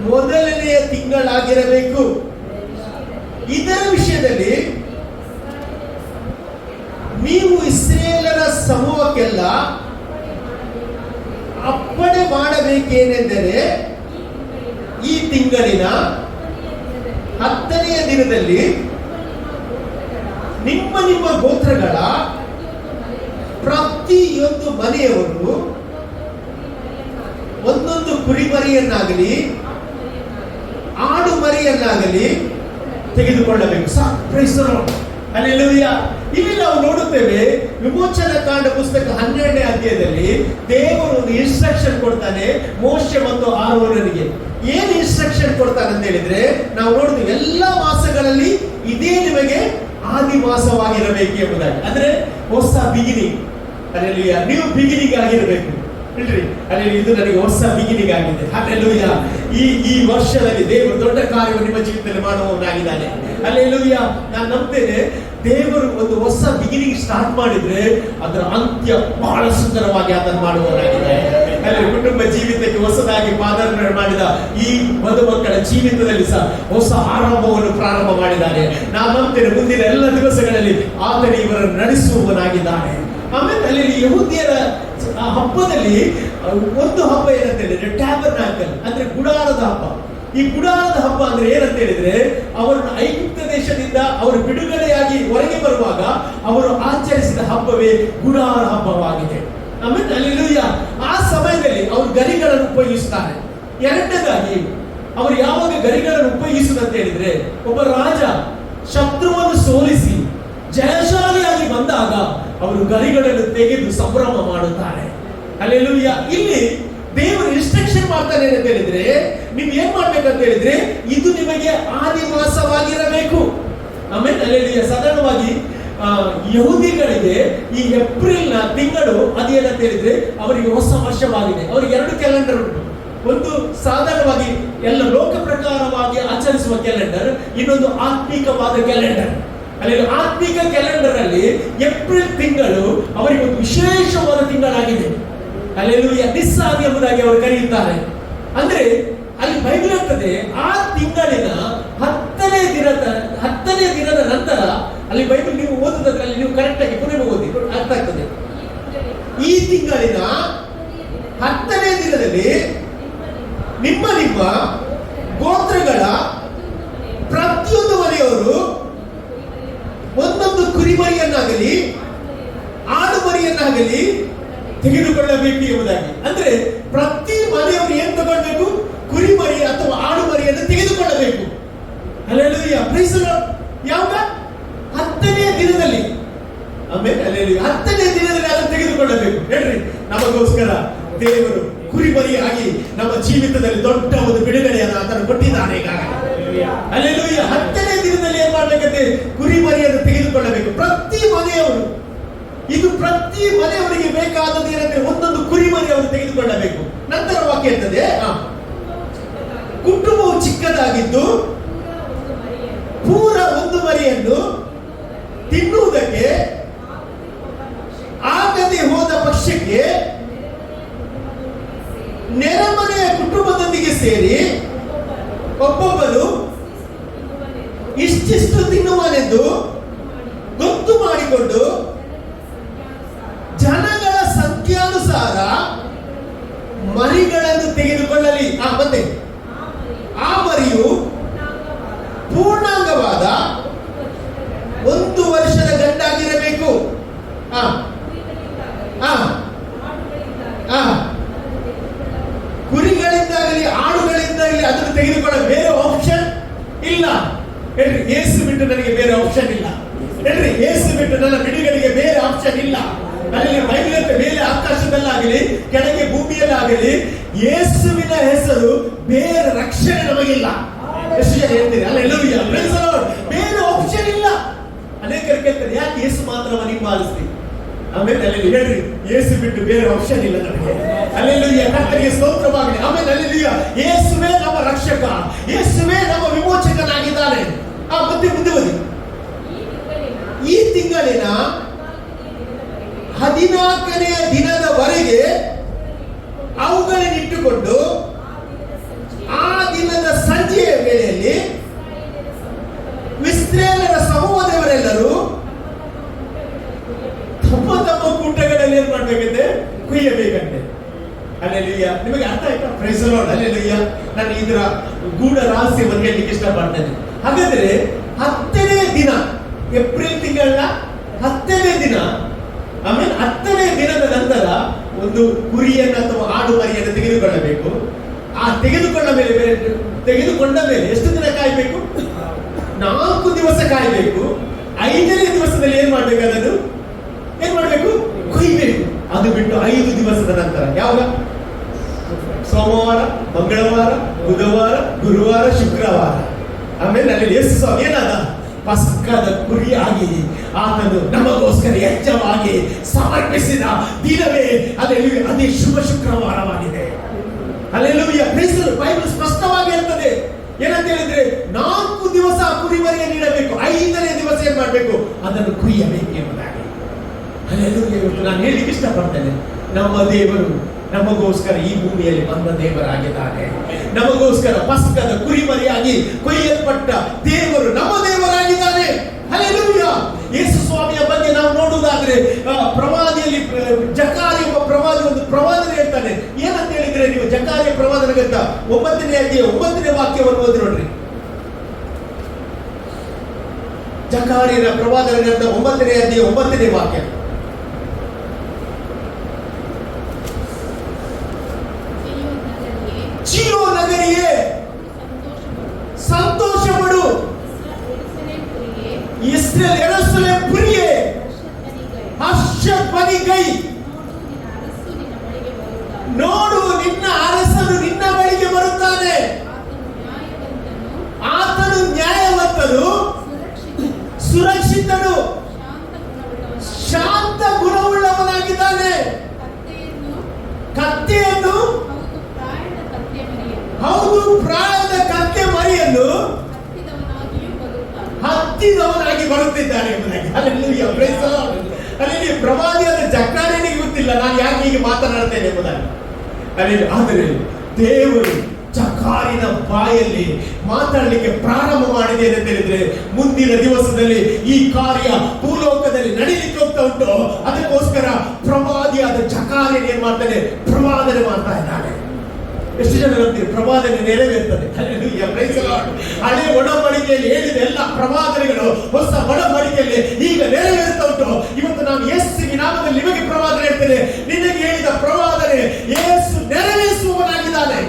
ಮೊದಲನೆಯ ತಿಂಗಳಾಗಿರಬೇಕು. ಇದರ ವಿಷಯದಲ್ಲಿ ನೀವು ಇಸ್ರೇಲರ ಸಮೂಹಕ್ಕೆಲ್ಲ ಅಪ್ಪಣೆ ಮಾಡಬೇಕೇನೆಂದರೆ, ಈ ತಿಂಗಳಿನ 10ನೆಯ ದಿನದಲ್ಲಿ ನಿಮ್ಮ ನಿಮ್ಮ ಗೋತ್ರಗಳ ಪ್ರತಿಯೊಂದು ಮನೆಯವರು ಒಂದೊಂದು ಕುರಿಮರಿಯನ್ನಾಗಲಿ ಆಡು ಮರಿಯನ್ನಾಗಲಿ ತೆಗೆದುಕೊಳ್ಳಬೇಕು. Praise the Lord. ಹಲ್ಲೆಲೂಯ. ಇಲ್ಲಿ ನಾವು ನೋಡುತ್ತೇವೆ, ವಿಮೋಚನ ಕಾಂಡ ಪುಸ್ತಕ 12ನೇ ಅಧ್ಯಾಯದಲ್ಲಿ ದೇವರು ಒಂದು ಇನ್ಸ್ಟ್ರಕ್ಷನ್ ಕೊಡ್ತಾನೆ ಮೋಶೆ ಮತ್ತು ಆರೋನರಿಗೆ. ಏನು ಇನ್ಸ್ಟ್ರಕ್ಷನ್ ಕೊಡ್ತಾನೆ ಅಂತ ಹೇಳಿದ್ರೆ, ನಾವು ನೋಡ್ತೀವಿ ಎಲ್ಲ ಮಾಸಗಳಲ್ಲಿ ಇದೇ ನಿಮಗೆ ಆದಿಮಾಸವಾಗಿರಬೇಕು ಎಂಬುದಾಗಿ. ಅಂದ್ರೆ ಹೊಸ ಬಿಗಿನಿಂಗ್, ಹಲ್ಲೆಲೂಯ, ನ್ಯೂ ಬಿಗಿನಿಂಗ್ ಆಗಿರಬೇಕು. ಇಲ್ರಿ, ಅಲ್ಲಿ ಇದು ನನಗೆ ಹೊಸ ಬಿಗಿನಿಂಗ್ ಆಗಿದೆ. ಹಲ್ಲೆಲೂಯ. ಈ ವರ್ಷದಲ್ಲಿ ದೇವರು ದೊಡ್ಡ ಕಾರ್ಯವನ್ನು ನಿಮ್ಮ ಜೀವಿತದಲ್ಲಿ ಮಾಡುವವನಾಗಿದ್ದಾನೆ. ಹಲ್ಲೆಲೂಯ. ನಾನು ನಂಬ್ತೇನೆ, ದೇವರು ಒಂದು ಹೊಸ ಬಿಗಿನಿಂಗ್ ಸ್ಟಾರ್ಟ್ ಮಾಡಿದ್ರೆ ಅದರ ಅಂತ್ಯ ಬಹಳ ಸುಂದರವಾಗಿ ಅದನ್ನು ಮಾಡುವವನಾಗಿದೆ. ಅಲ್ಲಿ ಕುಟುಂಬ ಜೀವಿತಕ್ಕೆ ಹೊಸದಾಗಿ ಪಾದಾರ್ಪಣೆ ಮಾಡಿದ ಈ ಮದುಮಕ್ಕಳ ಜೀವಿತದಲ್ಲಿ ಸಹ ಹೊಸ ಆರಂಭವನ್ನು ಪ್ರಾರಂಭ ಮಾಡಿದ್ದಾನೆ. ನಾನು ನಂಬ್ತೇನೆ, ಮುಂದಿನ ಎಲ್ಲ ದಿವಸಗಳಲ್ಲಿ ಆತನು ಇವರನ್ನು ನಡೆಸುವವನಾಗಿದ್ದಾನೆ. ಆಮೇಲೆ ಅಲ್ಲಿ ಯಹೂದ್ಯರ ಹಬ್ಬದಲ್ಲಿ ಒಂದು ಹಬ್ಬ ಏನಂತ ಹೇಳಿದ್ರೆ ಟ್ಯಾಬರ್ನಾಕಲ್, ಅಂದ್ರೆ ಗುಡಾರದ ಹಬ್ಬ. ಈ ಗುಡಾರದ ಹಬ್ಬ ಅಂದ್ರೆ ಏನಂತ ಹೇಳಿದ್ರೆ, ಅವರನ್ನು ಐಗುಪ್ತ ದೇಶದಿಂದ ಅವರು ಬಿಡುಗಡೆಯಾಗಿ ಹೊರಗೆ ಬರುವಾಗ ಅವರು ಆಚರಿಸಿದ ಹಬ್ಬವೇ ಗುಡಾರ ಹಬ್ಬವಾಗಿದೆ. ಆಮೇಲೆ ಅಲ್ಲೆಲೂಯ. ಆ ಸಮಯದಲ್ಲಿ ಅವರು ಗರಿಗಳನ್ನು ಉಪಯೋಗಿಸುತ್ತಾರೆ. ಎರಡನೇದಾಗಿ ಅವರು ಯಾವಾಗ ಗರಿಗಳನ್ನು ಉಪಯೋಗಿಸುವುದಂತ ಹೇಳಿದ್ರೆ, ಒಬ್ಬ ರಾಜ ಶತ್ರುವನ್ನು ಸೋಲಿಸಿ ಜಯಶಾಲಿಯಾಗಿ ಬಂದಾಗ ಅವರು ಗರಿಗಳನ್ನು ತೆಗೆದು ಸಂಭ್ರಮ ಮಾಡುತ್ತಾರೆ. ಹಲ್ಲೆಲೂಯ. ಇಲ್ಲಿ ದೇವರು ಇನ್ಸ್ಟ್ರಕ್ಷನ್ ಮಾಡ್ತಾನೆ ಅಂತ ಹೇಳಿದ್ರೆ, ನೀವು ಏನ್ ಮಾಡ್ಬೇಕಂತ ಹೇಳಿದ್ರೆ, ಇದು ನಿಮಗೆ ಆದಿಮಾಸವಾಗಿರಬೇಕು. ಆಮೇಲೆ ಹಲ್ಲೆಲೂಯ. ಸಾಧಾರಣವಾಗಿ ಯಹೂದಿಗಳಿಗೆ ಈ ಏಪ್ರಿಲ್ ತಿಂಗಳು ಅದೇನಂತ ಹೇಳಿದ್ರೆ ಅವರಿಗೆ ಹೊಸ ವರ್ಷವಾಗಿದೆ. ಅವರಿಗೆ 2 ಕ್ಯಾಲೆಂಡರ್ ಉಂಟು. ಒಂದು ಸಾಧಾರಣವಾಗಿ ಎಲ್ಲ ಲೋಕ ಪ್ರಕಾರವಾಗಿ ಆಚರಿಸುವ ಕ್ಯಾಲೆಂಡರ್, ಇನ್ನೊಂದು ಆತ್ಮಿಕವಾದ ಕ್ಯಾಲೆಂಡರ್. ಅಲ್ಲಿ ಆತ್ಮಿಕ ಕ್ಯಾಲೆಂಡರ್ ಅಲ್ಲಿ ಏಪ್ರಿಲ್ ತಿಂಗಳು ಅವರಿಗೆ ಒಂದು ವಿಶೇಷವಾದ ತಿಂಗಳಾಗಿದೆ. ಹಲ್ಲೆಲೂಯ. ನಿಸ್ಸಾನ್ ಎಂಬುದಾಗಿ ಅವರು ಕರೆಯುತ್ತಾರೆ. ಅಂದ್ರೆ ಅಲ್ಲಿ ಬೈಬಲ್ ಹೇಳ್ತದೆ, ಆ ತಿಂಗಳಿನ 10ನೇ ದಿನದ ನಂತರ, ಅಲ್ಲಿ ಬೈಬಲ್ ನೀವು ಓದುವುದರಲ್ಲಿ ನೀವು ಕರೆಕ್ಟ್ ಆಗಿ ಪುನಃ ಓದಿ ಅರ್ಥ ಆಗ್ತದೆ. ಈ ತಿಂಗಳಿನ 10ನೇ ದಿನದಲ್ಲಿ ನಿಮ್ಮ ನಿಮ್ಮ ಗೋತ್ರಗಳ ಪ್ರತಿಯೊಂದು ಮನೆಯವರು ಒಂದೊಂದು ಕುರಿಮರಿಯನ್ನಾಗಲಿ ಆಡು ಮರಿಯನ್ನಾಗಲಿ ತೆಗೆದುಕೊಳ್ಳಬೇಕು ಎಂಬುದಾಗಿ. ಅಂದ್ರೆ ಪ್ರತಿ ಮನೆಯವರು ಏನ್ ತಗೊಳ್ಬೇಕು? ಕುರಿಮರಿ ಅಥವಾ ಆಡು ಮರಿಯನ್ನು ತೆಗೆದುಕೊಳ್ಳಬೇಕು. ಹಲ್ಲೆಲೂಯ. Praise the Lord. ಯಾವಾಗ? 10ನೇ ದಿನದಲ್ಲಿ. ಆಮೇಲೆ ಹಲ್ಲೆಲೂಯ, 10ನೇ ದಿನದಲ್ಲಿ ಅದನ್ನು ತೆಗೆದುಕೊಳ್ಳಬೇಕು. ಹೇಳ್ರಿ, ನಮಗೋಸ್ಕರ ದೇವರು ಕುರಿಮರಿಯಾಗಿ ನಮ್ಮ ಜೀವಿತದಲ್ಲಿ ದೊಡ್ಡ ಒಂದು ಬಿಡುಗಡೆಯನ್ನು ಆತನು ಕೊಟ್ಟಿದ್ದಾನೆ. ಈಗಾಗಲೇ ಹಲ್ಲೆಲೂಯ. 10ನೇ ದಿನದಲ್ಲಿ ಏನ್ ಮಾಡ್ಬೇಕಂತೆ? ಕುರಿಮರಿಯನ್ನು ತೆಗೆದುಕೊಳ್ಳಬೇಕು ಪ್ರತಿ ಮನೆಯವರು. ಇದು ಪ್ರತಿ ಮನೆಯವರಿಗೆ ಬೇಕಾದದ್ದು ಏನಂದ್ರೆ, ಒಂದೊಂದು ಕುರಿಮರಿ ಅವರು ತೆಗೆದುಕೊಳ್ಳಬೇಕು. ನಂತರ ವಾಕ್ಯ ಇರ್ತದೆ, ಕುಟುಂಬವು ಚಿಕ್ಕದಾಗಿದ್ದು ಪೂರ ಒಂದು ಮರಿಯನ್ನು ತಿನ್ನುವುದಕ್ಕೆ ಆಗದೆ ಹೋದ ಪಕ್ಷಕ್ಕೆ ನೆರೆಮನೆಯ ಕುಟುಂಬದೊಂದಿಗೆ ಸೇರಿ ಒಬ್ಬೊಬ್ಬರು ಇಷ್ಟಿಷ್ಟು ತಿನ್ನುವನೆಂದು ಗೊತ್ತು ಮಾಡಿಕೊಂಡು ಜನಗಳ ಸಂಖ್ಯಾನುಸಾರ ಮರಿಗಳನ್ನು ತೆಗೆದುಕೊಳ್ಳಲಿ. ಮತ್ತೆ ಆ ಮರಿಯು ಪೂರ್ಣಾಂಗವಾದ 1 ವರ್ಷದ ಗಂಡಾಗಿರಬೇಕು. ಕುರಿಗಳಿಂದಾಗಲಿ ಆಡುಗಳಿಂದಾಗಲಿ ಅದನ್ನು ತೆಗೆದುಕೊಳ್ಳ ಬೇರೆ ಆಪ್ಷನ್ ಇಲ್ಲ. ಹೇಳ್ರಿ, ಏಸು ಬಿಟ್ಟು ನನಗೆ ಬೇರೆ ಆಪ್ಷನ್ ಇಲ್ಲ. ಹೇಳ್ರಿ, ಏಸು ಬಿಟ್ಟು ನನ್ನ ಬಿಡುಗಡೆಗೆ ಬೇರೆ ಆಪ್ಷನ್ ಇಲ್ಲ. ಅಲ್ಲಿ ಬೈಬಲ್ ಮೇಲೆ ಆಕಾಶದಲ್ಲಾಗಲಿ ಕೆಳಗೆ ಭೂಮಿಯಲ್ಲಾಗಲಿ ಯೇಸುವಿನ ಹೆಸರು ಬೇರೆ ರಕ್ಷಣೆ ನಮಗಿಲ್ಲ. ಎಷ್ಟು ಜನ ಹೇಳ್ತೀರಿ? Hallelujah, praise the Lord. ಬೇರೆ ಆಪ್ಷನ್ ಇಲ್ಲ. ಅನೇಕರು ಕೇಳ್ತಾರೆ, ಯಾಕೆ ಯೇಸು ಮಾತ್ರ ಹಿಂಬಾಲಿಸ್ತೀವಿ? ಆಮೇಲೆ ಅಲ್ಲಿ ಹೇಳ್ರಿ, ಯೇಸು ಬಿಟ್ಟು ಬೇರೆ ಆಪ್ಷನ್ ಇಲ್ಲ ನಮಗೆ. ಹಲ್ಲೆಲೂಯಾ, ಕರ್ತನಿಗೆ ಸ್ತೋತ್ರವಾಗಲಿ. ಆಮೇಲೆ ಹಲ್ಲೆಲೂಯಾ, ಯೇಸುವೇ ನಮ್ಮ ರಕ್ಷಕ, ಯೇಸುವೇ ನಮ್ಮ ವಿಮೋಚಕನಾಗಿದ್ದಾನೆ. ಮುಂದೆ ಬನ್ನಿ. ಈ ತಿಂಗಳಿನ 14ನೇ ದಿನದವರೆಗೆ ಅವುಗಳನ್ನಿಟ್ಟುಕೊಂಡು ಆ ದಿನದ ಸಂಜೆಯ ವೇಳೆಯಲ್ಲಿ ಇಸ್ರಾಯೇಲರ ಸಮೂಹದವರೆಲ್ಲರೂ ತಮ್ಮ ತಮ್ಮ ಕೂಟಗಳಲ್ಲಿ ಏನ್ ಮಾಡ್ಬೇಕಂತೆ? ಕುಯ್ಯಬೇಕಂತೆ. ಹಲ್ಲೆಲೂಯಾ, ನಿಮಗೆ ಅರ್ಥ ಆಯ್ತಾ? Praise the Lord. ಹಲ್ಲೆಲೂಯಾ. ನಾನು ಇದರ ಗೂಢ ರಹಸ್ಯವನ್ನು ಹೇಳಲಿಕ್ಕೆ ಇಷ್ಟಪಡ್ತೇನೆ. ಹಾಗಾದ್ರೆ 10ನೇ ದಿನ, ಏಪ್ರಿಲ್ ತಿಂಗಳ 10ನೇ ದಿನ, ಆಮೇಲೆ 10ನೇ ದಿನದ ನಂತರ ಒಂದು ಕುರಿಯನ್ನು ಅಥವಾ ಆಡು ಮರಿಯನ್ನು ತೆಗೆದುಕೊಳ್ಳಬೇಕು. ಆ ತೆಗೆದುಕೊಂಡ ಮೇಲೆ ಎಷ್ಟು ದಿನ ಕಾಯಬೇಕು? 4 ದಿವಸ ಕಾಯಬೇಕು. 5ನೇ ದಿವಸದಲ್ಲಿ ಏನ್ ಮಾಡ್ಬೇಕು? ಅದನ್ನು ಏನ್ ಮಾಡ್ಬೇಕು? ಕೊಯ್ಬೇಕು. ಅದು ಬಿಟ್ಟು 5 ದಿವಸದ ನಂತರ, ಯಾವಾಗ? ಸೋಮವಾರ, ಮಂಗಳವಾರ, ಬುಧವಾರ, ಗುರುವಾರ, ಶುಕ್ರವಾರ. ಆಮೇಲೆ ಅಲ್ಲಿ ಯೇಸು ಸ್ವಾಮಿ ಏನಾದ? ಪಸ್ಕದ ಕುರಿಯಾಗಿ ಆತನು ನಮಗೋಸ್ಕರ ಯಜ್ಞವಾಗಿ ಸಮರ್ಪಿಸಿದ ದಿನವೇ ಅದೇ ಶುಭ ಶುಕ್ರವಾರವಾಗಿದೆ. Hallelujah, praise the Lord. Bible ಸ್ಪಷ್ಟವಾಗಿ ಹೇಳ್ತದೆ. ಏನಂತ ಹೇಳಿದ್ರೆ 4 ದಿವಸ ಕುರಿಮರಿಯನ್ನು ನೀಡಬೇಕು, 5ನೇ ದಿವಸ ಏನ್ ಮಾಡಬೇಕು? ಅದನ್ನು ಕುಯ್ಯಬೇಕು ಎಂಬುದಾಗಿ. ಹಲ್ಲೆಲೂಯಾ. ಇವತ್ತು ನಾನು ಹೇಳಲಿಕ್ಕೆ ಇಷ್ಟಪಡ್ತೇನೆ, ನಮ್ಮ ದೇವರು ನಮಗೋಸ್ಕರ ಈ ಭೂಮಿಯಲ್ಲಿ ಬಂದ ದೇವರಾಗಿದ್ದಾನೆ. ನಮಗೋಸ್ಕರ ಪಸ್ಕದ ಕುರಿಮರಿಯಾಗಿ ಕೊಯ್ಯಲ್ಪಟ್ಟ ದೇವರು ನಮ್ಮ ದೇವರಾಗಿದ್ದಾನೆ. ಹಲ್ಲೆಲೂಯಾ. ಯೇಸು ಸ್ವಾಮಿಯ ಬಗ್ಗೆ ನಾವು ನೋಡುವುದಾದ್ರೆ ಪ್ರವಾದಿಯಲ್ಲಿ ಜಕಾರಿ ಒಬ್ಬ ಪ್ರವಾದಿ ಒಂದು ಪ್ರವಾದನೆ ಹೇಳ್ತಾನೆ. ಏನಂತ ಹೇಳಿದ್ರೆ, ನೀವು ಜಕಾರಿಯ ಪ್ರವಾದನೆ ಗ್ರಂಥ 9ನೇ ಅಧ್ಯಾಯ 9ನೇ ವಾಕ್ಯವನ್ನು ಓದಿ ನೋಡ್ರಿ. ಜಕಾರಿಯ ಪ್ರವಾದನೆ ಗ್ರಂಥ 9ನೇ ಅಧ್ಯಾಯ 9ನೇ ವಾಕ್ಯ. ಚೀಯೋ ನಗರಿಯೇ ಸಂತೋಷ ಪಡು, ಇಸ್ರೇಲ್ ಯೆರೂಸಲೇಮ್ ಪುರಿಯೇ ಹರ್ಷಧ್ವನಿ ಗೈ. ನೋಡು, ನಿನ್ನ ಅರಸನು ನಿನ್ನ ಬಳಿಗೆ ಬರುತ್ತಾನೆ. ಆತನು ನ್ಯಾಯವಂತನು, ಸುರಕ್ಷಿತನು, ಶಾಂತ ಗುಣವುಳ್ಳವನಾಗಿದ್ದಾನೆ. ಕತ್ತೆಯನ್ನು, ಹೌದು, ಪ್ರಾಯದ ಕತ್ತೆ ಮರಿಯನ್ನು ಹತ್ತಿದವನಾಗಿ ಬರುತ್ತಿದ್ದಾನೆ ಎಂಬುದಾಗಿ. Hallelujah, praise the Lord. ಅಲ್ಲಿ ಪ್ರವಾದಿಯಾದ ಜಕಾರಿಯನಿಗೆ ಗೊತ್ತಿಲ್ಲ ನಾನು ಯಾಕೆ ಹೀಗೆ ಮಾತನಾಡ್ತೇನೆ ಎಂಬುದಾಗಿ. ಆದರೆ ದೇವರು ಜಕಾರಿನ ಬಾಯಲ್ಲಿ ಮಾತಾಡಲಿಕ್ಕೆ ಪ್ರಾರಂಭ ಮಾಡಿದೆ ಅಂತ ಹೇಳಿದ್ರೆ, ಮುಂದಿನ ದಿವಸದಲ್ಲಿ ಈ ಕಾರ್ಯ ಭೂಲೋಕದಲ್ಲಿ ನಡೀಲಿಕ್ಕೆ ಹೋಗ್ತಾ ಉಂಟು. ಅದಕ್ಕೋಸ್ಕರ ಪ್ರವಾದಿಯಾದ ಜಕಾರಿಯನ್ ಏನ್ ಮಾಡ್ತಾನೆ? ಪ್ರವಾದನೆ ಮಾಡ್ತಾ ಇದ್ದಾನೆ. ಎಷ್ಟು ಜನ ಹೇಳ್ತೀರಿ? ಪ್ರವಾದನೆ ನೆರವೇರ್ತದೆ. Hallelujah, praise the Lord. ಹಳೆ ಒಡಂಬಡಿಕೆಯಲ್ಲಿ ಹೇಳಿದ ಎಲ್ಲ ಪ್ರವಾದನೆಗಳು ಹೊಸ ಒಡಂಬಡಿಕೆಯಲ್ಲಿ ಈಗ ನೆರವೇರ್ತಾ ಉಂಟು. ಇವತ್ತು ನಾನು ಯೇಸುವಿನ ನಾಮದಲ್ಲಿ ನಿಮಗೆ ಪ್ರವಾದನೆ ಹೇಳ್ತೇನೆ. ನಿನಗೆ ಹೇಳಿದ ಪ್ರವಾದನೆ ಯೇಸು ನೆರವೇರಿಸುವವನಾಗಿದ್ದಾನೆ.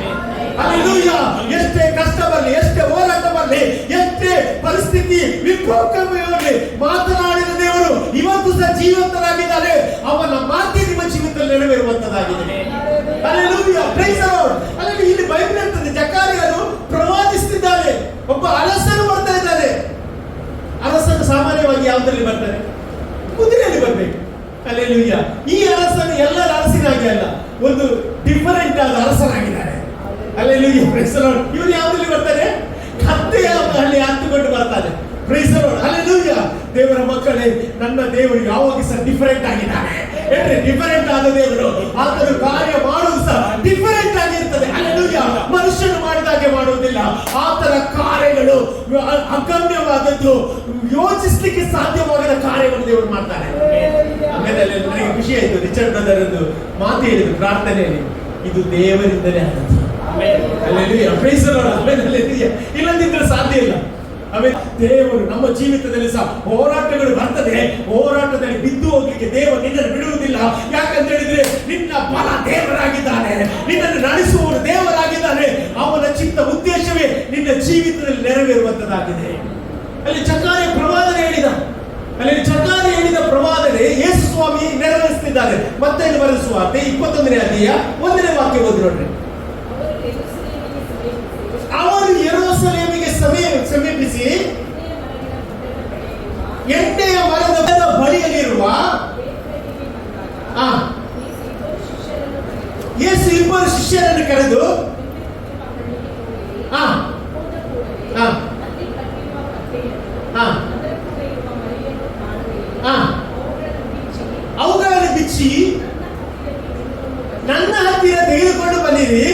ಹಲ್ಲೆಲೂಯಾ. ಎಷ್ಟೇ ಕಷ್ಟ ಬರಲಿ, ಎಷ್ಟೇ ಹೋರಾಟ ಬರಲಿ, ಎಷ್ಟೇ ಪರಿಸ್ಥಿತಿ ವಿಕೋಪವಿರಲಿ, ಮಾತನಾಡಿದ ದೇವರು ಇವತ್ತು ಸಹ ಜೀವಂತನಾಗಿದ್ದಾನೆ. ಅವನ ಮಾತೆ ನಿಮ್ಮ ಜೀವಿತದಲ್ಲಿ ನೆರವೇರುವಂತದ್ದಾಗಿದೆ. Hallelujah, praise the Lord. ಅಲ್ಲಿ ಇಲ್ಲಿ ಬೈಬಲ್ ಹೇಳ್ತದೆ, ಜಕಾರಿಯನು ಪ್ರವಾದಿಸುತ್ತಿದ್ದಾನೆ. ಒಬ್ಬ ಅರಸನು ಬರ್ತಾ ಇದ್ದಾನೆ. ಅರಸನು ಸಾಮಾನ್ಯವಾಗಿ ಯಾವುದರಲ್ಲಿ ಬರ್ತಾನೆ? ಕುದುರೆಯಲ್ಲಿ ಬರಬೇಕು. ಹಲ್ಲೆಲೂಯಾ. ಈ ಅರಸನು ಎಲ್ಲರ ಅರಸನಾಗಿ ಅಲ್ಲ, ಒಂದು ಡಿಫರೆಂಟ್ ಆದ ಅರಸನಾಗಿದ್ದಾನೆ. Hallelujah, praise the Lord. ಇವನು ಯಾವುದರಲ್ಲಿ ಬರ್ತಾನೆ? ಕತ್ತೆಯ ಅಲ್ಲಿ ಹತ್ತುಕೊಂಡು ಬರ್ತಾನೆ. Praise the Lord. ಹಲ್ಲೆಲೂಯಾ. ದೇವರ ಮಕ್ಕಳೇ, ನನ್ನ ದೇವರು ಯಾವಾಗ ಸಹ ಡಿಫರೆಂಟ್ ಆಗಿದ್ದಾನೆ. ಡಿಫರೆಂಟ್ ಆದ ದೇವರು, ಆತನು ಕಾರ್ಯ ಮಾಡುವುದು ಸಹ ಡಿಫರೆಂಟ್ ಆಗಿರ್ತದೆ. ಹಲ್ಲೆಲೂಯಾ. ಮನುಷ್ಯನು ಮಾಡಿದಾಗೆ ಮಾಡುವುದಿಲ್ಲ, ಆತನ ಕಾರ್ಯಗಳು ಅಗಮ್ಯವಾದದ್ದು, ಯೋಚಿಸ್ಲಿಕ್ಕೆ ಸಾಧ್ಯವಾಗದ ಕಾರ್ಯವನ್ನು ದೇವರು ಮಾಡ್ತಾರೆ. ಆಮೇಲೆ ನನಗೆ ಖುಷಿ ಆಯ್ತು, ರಿಚರ್ಡ್ ಬ್ರದರ್ ಒಂದು ಮಾತು ಹೇಳಿದ್ರು ಪ್ರಾರ್ಥನೆಯಲ್ಲಿ, ಇದು ದೇವರಿಂದಲೇ ಆದದ್ದು. ಇಲ್ಲದಿದ್ರೆ ಸಾಧ್ಯ ಇಲ್ಲ. ಆಮೇಲೆ ದೇವರು ನಮ್ಮ ಜೀವಿತದಲ್ಲಿ ಸಹ ಹೋರಾಟಗಳು ಬರ್ತದೆ, ಹೋರಾಟದಲ್ಲಿ ಬಿದ್ದು ಹೋಗ್ಲಿಕ್ಕೆ ದೇವರು ನಿನ್ನನ್ನು ಬಿಡುವುದಿಲ್ಲ. ಯಾಕಂತ ಹೇಳಿದ್ರೆ ನಿನ್ನ ಬಲ ದೇವರಾಗಿದ್ದಾನೆ, ನಿನ್ನನ್ನು ನಡೆಸುವವರು ದೇವರಾಗಿದ್ದಾನೆ. ಅವನ ಚಿತ್ತ ಉದ್ದೇಶವೇ ನಿನ್ನ ಜೀವಿತದಲ್ಲಿ ನೆರವೇರುವಂತದ್ದಾಗಿದೆ. ಅಲ್ಲಿ ಚಕಾರಿ ಪ್ರವಾದನೆ ಹೇಳಿದ ಪ್ರವಾದನೆ ಯೇಸು ಸ್ವಾಮಿ ನೆರವೇರಿಸುತ್ತಿದ್ದಾರೆ. ಮತ್ತೆ ಬರೆಸುವಾರ್ತೆ 21ನೇ ಅಧ್ಯಾಯ 1ನೇ ವಾಕ್ಯ ಓದಿ ನೋಡ್ರಿ. ಅವರು ಯೆರೂಸಲೇಮಿಗೆ ಸಮೀಪಿಸಿ ಎಣ್ಣೆಯ ಮರದ ಬಳಿಯಲ್ಲಿರುವ ಯೇಸು ಇಬ್ಬರು ಶಿಷ್ಯರನ್ನು ಕರೆದು ಅವುಗಳನ್ನು ಬಿಚ್ಚಿ ನನ್ನ ಹತ್ತಿರ ತೆಗೆದುಕೊಂಡು ಬಂದಿರಿ.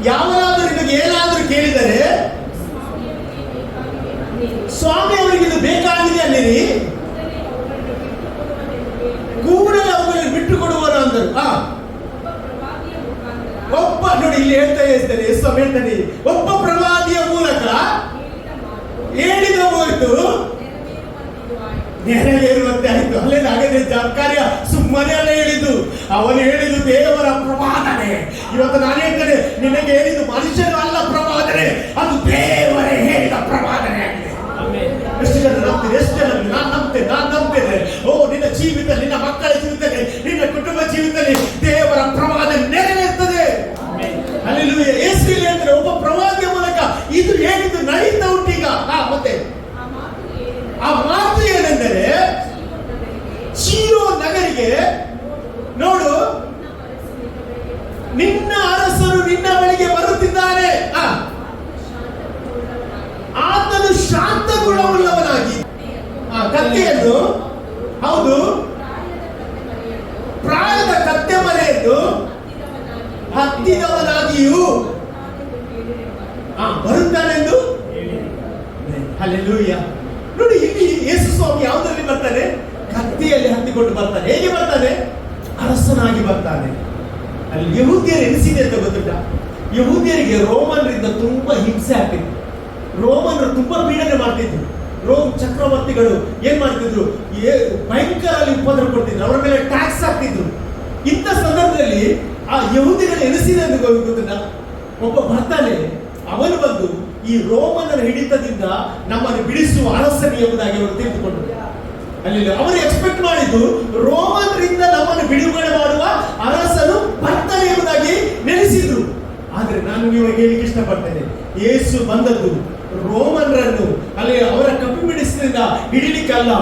ಯಾವನಾದರೂ ನಿಮಗೆ ಏನಾದರೂ ಕೇಳಿದರೆ ಸ್ವಾಮಿ ಅವರಿಗೆ ಇದು ಬೇಕಾಗಿದೆ ಅನ್ನಿರಿ, ಕೂಡಲೇ ಅವುಗಳನ್ನು ಬಿಟ್ಟು ಕೊಡುವನು ಅಂದರು. ಒಬ್ಬ ನೋಡಿ ಇಲ್ಲಿ ಹೇಳ್ತಾನೆ ಸ್ವಾಮಿ ಹೇಳ್ತಾನೆ, ಒಬ್ಬ ಪ್ರವಾದಿಯ ಮೂಲಕ ಹೇಳಿದ ಹೋಯ್ತು ನೆರವೇರುವಂತೆ ಆಯ್ತು. ಅಲ್ಲೇ ಹಾಗಾದ್ರೆ ಕಾರ್ಯ ಸುಮ್ಮನೆ ಅಲ್ಲ ಹೇಳಿದ್ದು, ಅವನು ಹೇಳಿದ್ದು ದೇವರ ಪ್ರವಾದನೆ. ಇವತ್ತು ನಾನು ಹೇಳ್ತೇನೆ, ನಿನಗೆ ಹೇಳಿದ್ದು ಮನುಷ್ಯರು ಅಲ್ಲ ಪ್ರವಾದನೆ, ಅದು ದೇವರೇ ಹೇಳಿದ ಪ್ರವಾದನೆ ಆಗಿದೆ. ಎಷ್ಟು ಜನ ನಂಬ್ತೀರಿ? ಎಷ್ಟು ಜನ? ನಾನು ನಂಬ್ತೇನೆ. ಓ, ನಿನ್ನ ಜೀವಿತ, ನಿನ್ನ ಮಕ್ಕಳ ಜೀವಿತದಲ್ಲಿ, ನಿನ್ನ ಕುಟುಂಬ ಜೀವಿತದಲ್ಲಿ ದೇವರ ಪ್ರವಾದನೆ ನೆರವೇರ್ತದೆ. ಹಲ್ಲೆಲೂಯಾ. ಯೇಸು ಇಲ್ಲಿ ಹೇಳ್ತಾರೆ, ಒಬ್ಬ ಪ್ರವಾದಿಯ ಮೂಲಕ ಇದು ಹೇಳಿದ್ದು ನಡೀತಾ ಉಂಟೀಗ. ಮತ್ತೆ ಆ ಮಾತು ಏನೆಂದರೆ, ಚೀಯೋನ್ ನಗರಿಗೆ ನೋಡು, ನಿನ್ನ ಅರಸರು ನಿನ್ನ ಬಳಿಗೆ ಬರುತ್ತಿದ್ದಾರೆ. ಆತನು ಶಾಂತ ಗುಣವುಳ್ಳವನಾಗಿ ಕತ್ತೆಯನ್ನು, ಹೌದು, ಪ್ರಾಯದ ಕತ್ತೆ ಮರೆಯನ್ನು ಹತ್ತಿದವನಾಗಿಯೂ ಬರುತ್ತಾನೆಂದು. ಹಲ್ಲೆಲೂಯಾ. ನೋಡಿ, ಇಲ್ಲಿ ಯೇಸು ಸ್ವಾಮಿ ಯಾವುದರಲ್ಲಿ ಬರ್ತಾನೆ? ಕತ್ತಿಯಲ್ಲಿ ಹತ್ತಿಕೊಂಡು ಬರ್ತಾನೆ. ಹೇಗೆ ಬರ್ತಾನೆ? ಅರಸನಾಗಿ ಬರ್ತಾನೆ. ಅಲ್ಲಿ ಯಹೂದ್ಯರು ಎನಿಸಿದೆ ಅಂತ ಗೊತ್ತುಂಟ? ಯಹೂದ್ಯರಿಗೆ ರೋಮನರಿಂದ ತುಂಬಾ ಹಿಂಸೆ ಆಗ್ತಿತ್ತು. ರೋಮನರು ತುಂಬಾ ಪೀಡನೆ ಮಾಡ್ತಿದ್ರು. ರೋಮ್ ಚಕ್ರವರ್ತಿಗಳು ಏನ್ ಮಾಡ್ತಿದ್ರು? ಭಯಂಕರ ಉಪದ್ರ ಕೊಡ್ತಿದ್ರು, ಅವರ ಮೇಲೆ ಟ್ಯಾಕ್ಸ್ ಹಾಕ್ತಿದ್ರು. ಇಂಥ ಸಂದರ್ಭದಲ್ಲಿ ಆ ಯಹೂದಿಗಳು ಎನಿಸಿದೆ ಅಂತ ಗೊತ್ತುಂಟ? ಒಬ್ಬ ಬರ್ತಾನೆ, ಅವನು ಬಂದು ಈ ರೋಮನರ ಹಿಡಿತದಿಂದ ನಮ್ಮನ್ನು ಬಿಡಿಸುವ ಅರಸನಿ ಎಂಬುದಾಗಿ ಅವರು ತಿಳಿದುಕೊಂಡರು. ಅಲ್ಲಿ ಅವರು ಎಕ್ಸ್ಪೆಕ್ಟ್ ಮಾಡಿದ್ದು ರೋಮನರಿಂದ ನಮ್ಮನ್ನು ಬಿಡುಗಡೆ ಮಾಡುವ ಅರಸನು ಬರ್ತಾನೆ ಎಂಬುದಾಗಿ ನೆನೆಸಿದ್ರು. ಆದ್ರೆ ನಾನು ನಿಮಗೆ ಹೇಳಿಕ್ಕೆ ಇಷ್ಟಪಡ್ತೇನೆ, ಯೇಸು ಬಂದದ್ದು ರೋಮನರನ್ನು ಅಲ್ಲಿ ಅವರ ಕಪಿಪಿಡಿಸಿನಿಂದ ಹಿಡಿಲಿಕ್ಕಲ್ಲ,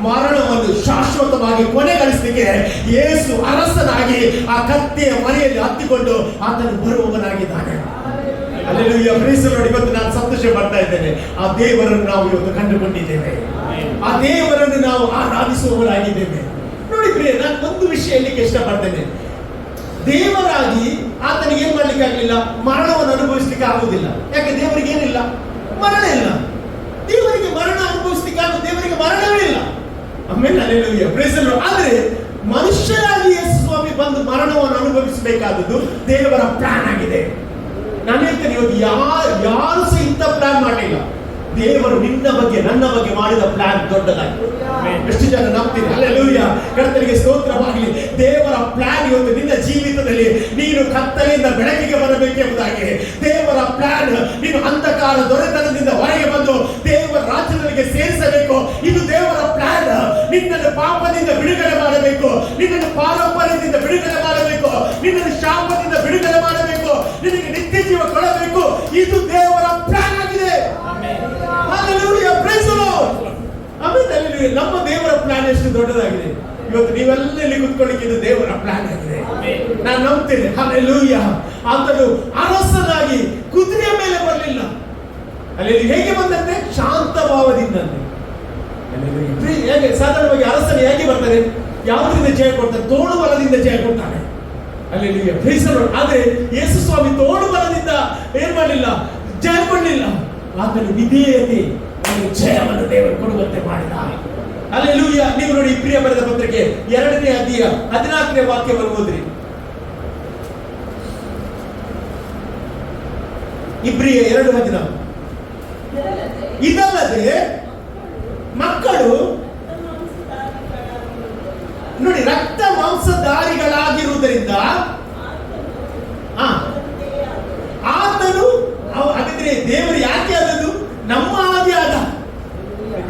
ಮರಣವನ್ನು ಶಾಶ್ವತವಾಗಿ ಕೊನೆಗಳಿಸಲಿಕ್ಕೆ ಯೇಸು ಅರಸನಾಗಿ ಆ ಕತ್ತೆಯ ಮನೆಯಲ್ಲಿ ಹತ್ತಿಕೊಂಡು ಆತನು ಬರುವವನಾಗಿದ್ದಾನೆ. ಹಲ್ಲೆಲೂಯಾ. Praise the Lord. ಇವತ್ತು ನಾನು ಸಂತೋಷ ಪಡ್ತಾ ಇದ್ದೇನೆ, ಆ ದೇವರನ್ನು ನಾವು ಇವತ್ತು ಕಂಡುಕೊಂಡಿದ್ದೇವೆ, ಆ ದೇವರನ್ನು ನಾವು ಆರಾಧಿಸುವವರಾಗಿದ್ದೇವೆ. ನೋಡಿ ಪ್ರಿಯ, ನಾನು ಒಂದು ವಿಷಯ ಹೇಳಲಿಕ್ಕೆ ಇಷ್ಟಪಡ್ತೇನೆ. ದೇವರಾಗಿ ಆತನಿಗೆ ಏನ್ ಮಾಡ್ಲಿಕ್ಕೆ ಆಗಲಿಲ್ಲ? ಮರಣವನ್ನು ಅನುಭವಿಸ್ಲಿಕ್ಕೆ ಆಗುವುದಿಲ್ಲ. ಯಾಕೆ? ದೇವರಿಗೆ ಏನಿಲ್ಲ? ಮರಣ ಇಲ್ಲ. ದೇವರಿಗೆ ಮರಣ ಅನುಭವಿಸ್ಲಿಕ್ಕೆ ಆಗ ದೇವರಿಗೆ ಮರಣವೇ ಇಲ್ಲ. ಆಮೇಲೆ ಹಲ್ಲೆಲೂಯಾ. Praise the Lord. ಆದ್ರೆ ಮನುಷ್ಯರಾಗಿ ಯೇಸು ಸ್ವಾಮಿ ಬಂದು ಮರಣವನ್ನು ಅನುಭವಿಸಬೇಕಾದದ್ದು ದೇವರ ಪ್ಲಾನ್ ಆಗಿದೆ. ನಾನು ಹೇಳ್ತೇನೆ, ಇವತ್ತು ಯಾರು ಸಹ ಇಂಥ ಪ್ಲಾನ್ ಮಾಡಲಿಲ್ಲ. ದೇವರು ನಿನ್ನ ಬಗ್ಗೆ, ನನ್ನ ಬಗ್ಗೆ ಮಾಡಿದ ಪ್ಲಾನ್ ದೊಡ್ಡದಾಗಿದೆ. ಎಷ್ಟು ಜನ ನಂಬ್ತೀರಿ? ಹಲ್ಲೆಲೂಯಾ. ಕರ್ತನಿಗೆ ಸ್ತೋತ್ರವಾಗಲಿ. ದೇವರ ಪ್ಲಾನ್ ಇವತ್ತು ನಿನ್ನ ಜೀವಿತದಲ್ಲಿ ನೀನು ಕತ್ತಲೆಯಿಂದ ಬೆಳಕಿಗೆ ಬರಬೇಕೆಂಬುದಾಗಿ ದೇವರ ಪ್ಲಾನ್. ನೀನು ಅಂಧಕಾರ ದೊರೆತನದಿಂದ ಹೊರಗೆ ಬಂದು ದೇವರ ರಾಜ್ಯದಲ್ಲಿ ಸೇರಿಸಬೇಕು. ಇದು ದೇವರ ಪ್ಲಾನ್. ನಿನ್ನನ್ನು ಪಾಪದಿಂದ ಬಿಡುಗಡೆ ಮಾಡಬೇಕು, ನಿನ್ನನ್ನು ಪಾರಂಪರ್ಯದಿಂದ ಬಿಡುಗಡೆ ಮಾಡಬೇಕು, ನಿನ್ನನ್ನು ಶಾಪದಿಂದ ಬಿಡುಗಡೆ ಮಾಡಬೇಕು, ನಿನಗೆ ನಿತ್ಯ ಜೀವ ಕೊಡಬೇಕು. ಇದು ದೇವರ ಪ್ಲಾನ್ ಆಗಿದೆ. ಹಲ್ಲೆಲೂಯಾ. Praise the Lord. ಆಮೇಲೆ ನಮ್ಮ ದೇವರ ಪ್ಲಾನ್ ಎಷ್ಟು ದೊಡ್ಡದಾಗಿದೆ. ಇವತ್ತು ನೀವೆಲ್ಲ ಇಲ್ಲಿ ಕುತ್ಕೊಳ್ಳಿಕ್ಕೆ ಇದು ದೇವರ ಪ್ಲಾನ್ ಆಗಿದೆ. ನಾನು ನಂಬ್ತೇನೆ. ಹಲ್ಲೆಲೂಯಾ. ಆತನು ಅರಸನಾಗಿ ಕುದುರೆಯ ಮೇಲೆ ಬರಲಿಲ್ಲ. ಅಲ್ಲಿ ಹೇಗೆ ಬಂದಂತೆ? ಶಾಂತ ಭಾವದಿಂದಂತೆ. ಹೇಗೆ ಸಾಧಾರಣವಾಗಿ ಅರಸನು ಹೇಗೆ ಬರ್ತಾನೆ? ಯಾವುದರಿಂದ ಜಯ ಕೊಡ್ತಾನೆ? ತೋಳು ಬಲದಿಂದ ಜಯ ಕೊಡ್ತಾನೆ. Hallelujah, praise the Lord. ಆದ್ರೆ ಯೇಸು ಸ್ವಾಮಿ ತೋಡು ಬಲದಿಂದ ಏನ್ ಮಾಡಲಿಲ್ಲ, ಜಯಗೊಳ್ಳಲಿಲ್ಲ. ಆತನ ವಿಧೇಯತೆ ಅವನಿಗೆ ಜಯವನ್ನು ದೇವರು ಕೊಡುವಂತೆ ಮಾಡಿದ. ಅಲ್ಲೆಲೂಯಾ. ನೀವು ನೋಡಿ ಇಬ್ರಿಯ ಬರೆದ ಪತ್ರಿಕೆ 2ನೇ ಅಧ್ಯಾಯ 14ನೇ ವಾಕ್ಯವನ್ನು ಓದ್ರಿ. ಇಬ್ರಿಯ 2:14. ಇದಲ್ಲದೆ ಮಕ್ಕಳು ನೋಡಿ ರಕ್ತ ಮಾಂಸಧಾರಿಗಳಾಗಿರುವುದರಿಂದ ಆತನು ಹಾಗಾದ್ರೆ ದೇವರು ಯಾಕೆ ಆದದ್ದು? ನಮ್ಮ ಹಾಗೆ ಆದ.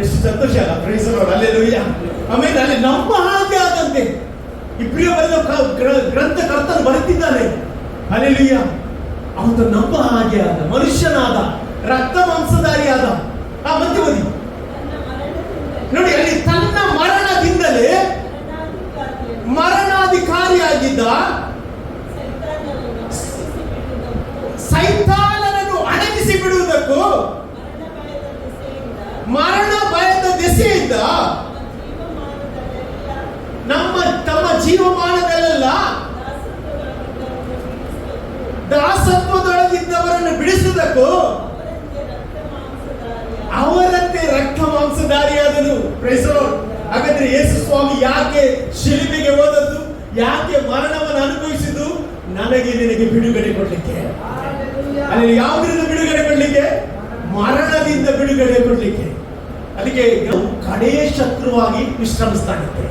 ಎಷ್ಟು ಸಂತೋಷ ಅಲ್ಲ, ಪ್ರೈಸ್ ದಿ ಲಾರ್ಡ್, ಹಲ್ಲೆಲೂಯಾ. ಆಮೇಲೆ ಅಲ್ಲಿ ನಮ್ಮ ಹಾಗೆ ಆದಂತೆ ಇಬ್ರಿಯ ಬರೆದ ಗ್ರಂಥಕರ್ತನು ಬರೆದಿದ್ದಾನೆ. ಹಲ್ಲೆಲೂಯಾ. ಅವನು ನಮ್ಮ ಹಾಗೆ ಆದ, ಮನುಷ್ಯನಾದ, ರಕ್ತ ಮಾಂಸಧಾರಿ ಆದ. ಮತ್ತೆ ಓದಿ ನೋಡಿ, ಅಲ್ಲಿ ತನ್ನ ಮರಣದಿಂದಲೇ ಮರಣಾಧಿಕಾರಿಯಾಗಿದ್ದ ಸೈತಾನನನ್ನು ಅಡಗಿಸಿ ಬಿಡುವುದಕ್ಕೂ ಮರಣ ಭಯದ ದೆಸೆಯಿಂದ ತಮ್ಮ ಜೀವಮಾನದಲ್ಲೆಲ್ಲ ದಾಸತ್ವದೊಳಗಿದ್ದವರನ್ನು ಬಿಡಿಸುವುದಕ್ಕೂ ಅವರಂತೆ ರಕ್ತ ಮಾಂಸಧಾರಿಯಾದನು. Price the Lord. ಹಾಗಾದ್ರೆ ಯೇಸು ಸ್ವಾಮಿ ಯಾಕೆ ಶಿಲುಬೆಗೆ ಹೋದದ್ದು, ಯಾಕೆ ಮರಣವನ್ನು ಅನುಭವಿಸಿದ್ದು? ನನಗೆ ನಿನಗೆ ಬಿಡುಗಡೆ ಕೊಡ್ಲಿಕ್ಕೆ. ಅಲ್ಲಿ ಯಾವುದರಿಂದ ಬಿಡುಗಡೆ ಕೊಡ್ಲಿಕ್ಕೆ? ಮರಣದಿಂದ ಬಿಡುಗಡೆ ಕೊಡ್ಲಿಕ್ಕೆ. ಅದಕ್ಕೆ ಕಡೇ ಶತ್ರುವಾಗಿ ವಿಶ್ರಮಿಸ್ತಾನಿದ್ದೆ.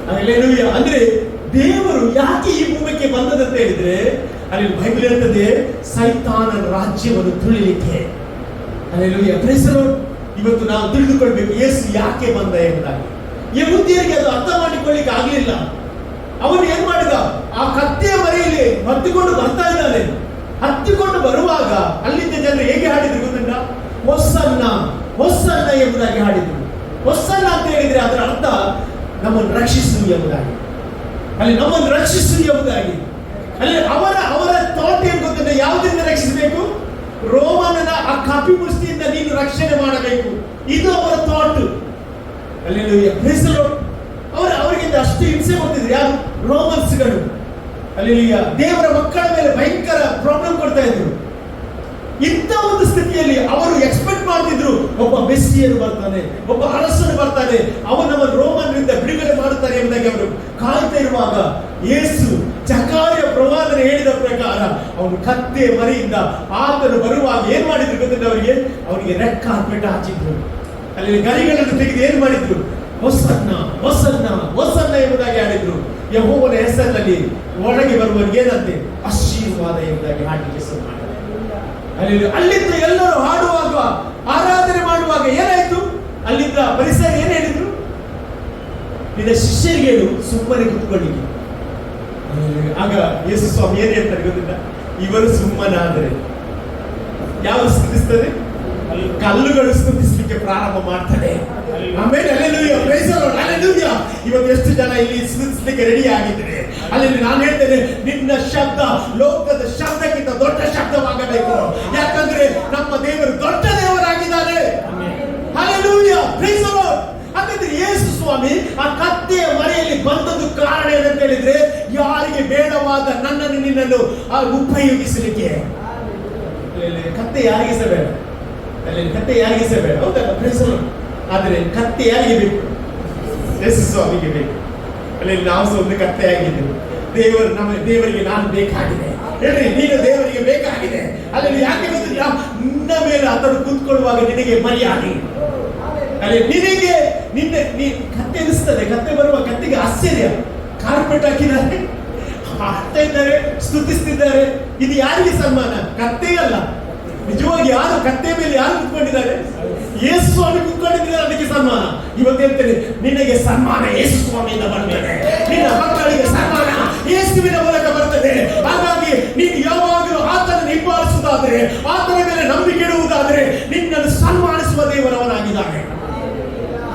ಹಲ್ಲೆಲೂಯಾ. ಅಂದ್ರೆ ದೇವರು ಯಾಕೆ ಈ ಭೂಮಿಗೆ ಬಂದದಂತ ಹೇಳಿದ್ರೆ, ಅಲ್ಲಿ ಬೈಬಲ್ ಹೇಳ್ತದೆ ಸೈತಾನನ ರಾಜ್ಯವನ್ನು ತುಳಿಲಿಕ್ಕೆ. Hallelujah, praise the Lord. ಇವತ್ತು ನಾವು ತಿಳಿದುಕೊಳ್ಬೇಕು ಯೇಸು ಯಾಕೆ ಬಂದ ಎಂಬುದಾಗಿ. ಯೆಹೂದ್ಯರಿಗೆ ಅದು ಅರ್ಥ ಮಾಡಿಕೊಳ್ಳಿಕ್ಕೆ ಆಗಲಿಲ್ಲ. ಅವನು ಏನ್ ಮಾಡಿದ, ಆ ಕತ್ತೆಯ ಮರೆಯಲ್ಲಿ ಹತ್ತಿಕೊಂಡು ಬರ್ತಾ ಇದ್ದಾನೆ. ಹತ್ತಿಕೊಂಡು ಬರುವಾಗ ಅಲ್ಲಿದ್ದ ಜನರು ಹೇಗೆ ಹಾಡಿದ್ರು ಗೊತ್ತುಂಟ? ಹೊಸನ್ನ ಹೊಸನ್ನ ಎಂಬುದಾಗಿ ಹಾಡಿದ್ರು. ಹೊಸನ್ನ ಅಂತ ಹೇಳಿದ್ರೆ ಅದರ ಅರ್ಥ ನಮ್ಮನ್ನು ರಕ್ಷಿಸು ಎಂಬುದಾಗಿ. ಅಲ್ಲಿ ನಮ್ಮನ್ನು ರಕ್ಷಿಸು ಎಂಬುದಾಗಿ. ಅಲ್ಲಿ ಅವರ ಥಾಟ್ ಏನ್ ಗೊತ್ತಿಲ್ಲ, ಯಾವುದರಿಂದ ರಕ್ಷಿಸಬೇಕು? ರೋಮನನ ಆ ಕಾಪಿ ಮುಷ್ಟಿಯಿಂದ ನೀನು ರಕ್ಷಣೆ ಮಾಡಬೇಕು, ಇದು ಅವರ thought. Hallelujah, praise the Lord. ಅವರಿಗೆ ಅಷ್ಟು ಹಿಂಸೆ ಕೊಡ್ತಿದ್ರು ಯಾರು? ರೋಮನ್ಸ್ಗಳು. ಹಲ್ಲೆಲೂಯಾ. ದೇವರ ಮಕ್ಕಳ ಮೇಲೆ ಭಯಂಕರ ಪ್ರಾಬ್ಲಮ್ ಕೊಡ್ತಾ ಇದ್ರು. ಇಂಥ ಒಂದು ಸ್ಥಿತಿಯಲ್ಲಿ ಅವರು ಎಕ್ಸ್ಪೆಕ್ಟ್ ಮಾಡ್ತಿದ್ರು, ಒಬ್ಬ ಮೆಸ್ಸಿಯರು ಬರ್ತಾನೆ, ಒಬ್ಬ ಅರಸನು ಬರ್ತಾನೆ, ಅವನನ್ನು ರೋಮನ್ರಿಂದ ಬಿಡುಗಡೆ ಮಾಡುತ್ತಾರೆ ಎಂಬುದಾಗಿ ಅವರು ಕಾಯ್ತಾ ಇರುವಾಗ ಯೇಸು ಜಕಾರ್ಯ ಪ್ರವಾದನೆ ಹೇಳಿದ ಪ್ರಕಾರ ಅವನು ಕತ್ತೆ ಮರಿಯಿಂದ ಆತನು ಬರುವಾಗ ಏನ್ ಮಾಡಿದ್ರು ಗೊತ್ತಿಲ್ಲ ಅವರಿಗೆ ರೆಡ್ ಕಾರ್ಪೆಟ್ ಹಾಕಿದ್ರು. ಅಲ್ಲಿ ಗರಿಗಳನ್ನು ತೆಗೆದು ಏನ್ ಮಾಡಿದ್ರು? ಹೊಸನ್ನ ಹೊಸನ್ನ ಹೊಸನ್ನ ಎಂಬುದಾಗಿ ಹಾಡಿದ್ರು. ಯೆಹೋವನ ಹೆಸರಿನಲ್ಲಿ ಒಳಗೆ ಬರುವವನಿಗೆ ಏನಂತೆ? ಆಶೀರ್ವಾದ ಎಂಬುದಾಗಿ ಹಾಡಲಿಕ್ಕೆ ಶುರು ಮಾಡಿದ್ರು. ಅಲ್ಲಿಂದ ಎಲ್ಲರೂ ಹಾಡುವಾಗ ಆರಾಧನೆ ಮಾಡುವಾಗ ಏನಾಯ್ತು? ಅಲ್ಲಿಂದ ಪರಿಸರ ಏನ್ ಹೇಳಿದ್ರು? ನಿನ್ನ ಶಿಷ್ಯರಿಗೆ ಹೇಳು ಸುಮ್ಮನೆ ಕುತ್ಕೊಳ್ಳಿಕ್ಕೆ. ಆಗ ಯೇಸು ಸ್ವಾಮಿ ಏನ್ ಹೇಳ್ತಾರೆ ಗೊತ್ತಿಲ್ಲ? ಇವರು ಸುಮ್ಮನಾದರೆ ಯಾವ ಸ್ತುತಿಸ್ತದೆ? ಕಲ್ಲುಗಳು ಸ್ತುತಿಸಲಿಕ್ಕೆ ಪ್ರಾರಂಭ ಮಾಡ್ತಾರೆ. ಆಮೇಲೆ hallelujah, praise the Lord, hallelujah. ಇವತ್ತು ಎಷ್ಟು ಜನ ಇಲ್ಲಿ ಸ್ತುತಿಸಲಿಕ್ಕೆ ರೆಡಿ ಆಗಿದ್ದಾರೆ. ಅಲ್ಲಿ ನಾನು ಹೇಳ್ತೇನೆ, ನಿನ್ನ ಶಬ್ದ ಲೋಕದ ಶಬ್ದಕ್ಕಿಂತ ದೊಡ್ಡ ಶಬ್ದವಾಗಬೇಕು. ಯಾಕಂದ್ರೆ ನಮ್ಮ ದೇವರು ದೊಡ್ಡ ದೇವರಾಗಿದ್ದಾರೆ. Hallelujah, praise the Lord. ಹಾಗಾದ್ರೆ ಯೇಸು ಸ್ವಾಮಿ ಆ ಕತ್ತೆಯ ಮರೆಯಲ್ಲಿ ಬಂದದ್ದು ಕಾರಣ ಏನಂತ ಹೇಳಿದ್ರೆ, ಯಾರಿಗೆ ಬೇಡವಾದ ನನ್ನನ್ನು ನಿನ್ನನ್ನು ಉಪಯೋಗಿಸಲಿಕ್ಕೆ. ಕತ್ತೆ ಯಾರಿಗೆ ಸಹ ಬೇಡ, ಕತ್ತೆ ಯಾರಿಗೆ ಸಹ ಬೇಡ, ಹೌದಲ್ಲ? Praise the Lord. ಆದರೆ ಕತ್ತೆ ಯಾರಿಗೆ ಬೇಕು? ಯೇಸು ಸ್ವಾಮಿಗೆ ಬೇಕು. ಅಲ್ಲಿ ನಾವು ಸಹ ಒಂದು ಕತ್ತೆ ಆಗಿದ್ದೇವೆ. ದೇವರಿಗೆ ನಾನು ಬೇಕಾಗಿದೆ. ಹೇಳ್ರಿ, ನೀನು ದೇವರಿಗೆ ಬೇಕಾಗಿದೆ. ಅಲ್ಲಿ ಯಾಕೆ ಗೊತ್ತಿಲ್ಲ? ನಿನ್ನ ಮೇಲೆ ಆತನು ಕೂತ್ಕೊಳ್ಳುವಾಗ ನಿನಗೆ ಮರ್ಯಾದೆ. ಅಲ್ಲಿ ನಿನಗೆ ಕತ್ತೆ ಅನಿಸ್ತದೆ. ಕತ್ತೆ ಬರುವ ಕತ್ತೆಗೆ ಆಶ್ಚರ್ಯ. ಕಾರ್ಪೆಟ್ ಹಾಕಿದ್ದಾರೆ, ಹಾಡ್ತಾ ಇದ್ದಾರೆ, ಸ್ತುತಿಸ್ತಿದ್ದಾರೆ. ಇದು ಯಾರಿಗೆ ಸನ್ಮಾನ? ಕತ್ತೆಗಲ್ಲ. ನಿಜವಾಗಿ ಯಾರು ಕತ್ತೆ ಮೇಲೆ ಯಾರು ಕುತ್ಕೊಂಡಿದ್ದಾರೆ? ಯೇಸು ಸ್ವಾಮಿ ಕುತ್ಕೊಂಡಿದ್ದಾರೆ, ಅದಕ್ಕೆ ಸನ್ಮಾನ. ಇವತ್ತು ಹೇಳ್ತೇನೆ, ನಿನಗೆ ಸನ್ಮಾನ ಯೇಸು ಸ್ವಾಮಿಯಿಂದ ಬರ್ತದೆ. ನಿನ್ನ ಮಕ್ಕಳಿಗೆ ಸನ್ಮಾನ ಯೇಸುವಿನ ಮೂಲಕ ಬರ್ತದೆ. ಹಾಗಾಗಿ ನೀನು ಯಾವಾಗಲೂ ಆತನನ್ನು ಹಿಂಬಾಲಿಸುವುದಾದರೆ, ಆತನ ಮೇಲೆ ನಂಬಿಕೆ ಇಡುವುದಾದರೆ ನಿನ್ನನ್ನು ಸನ್ಮಾನಿಸುವ ದೇವರವನಾಗಿದ್ದಾನೆ.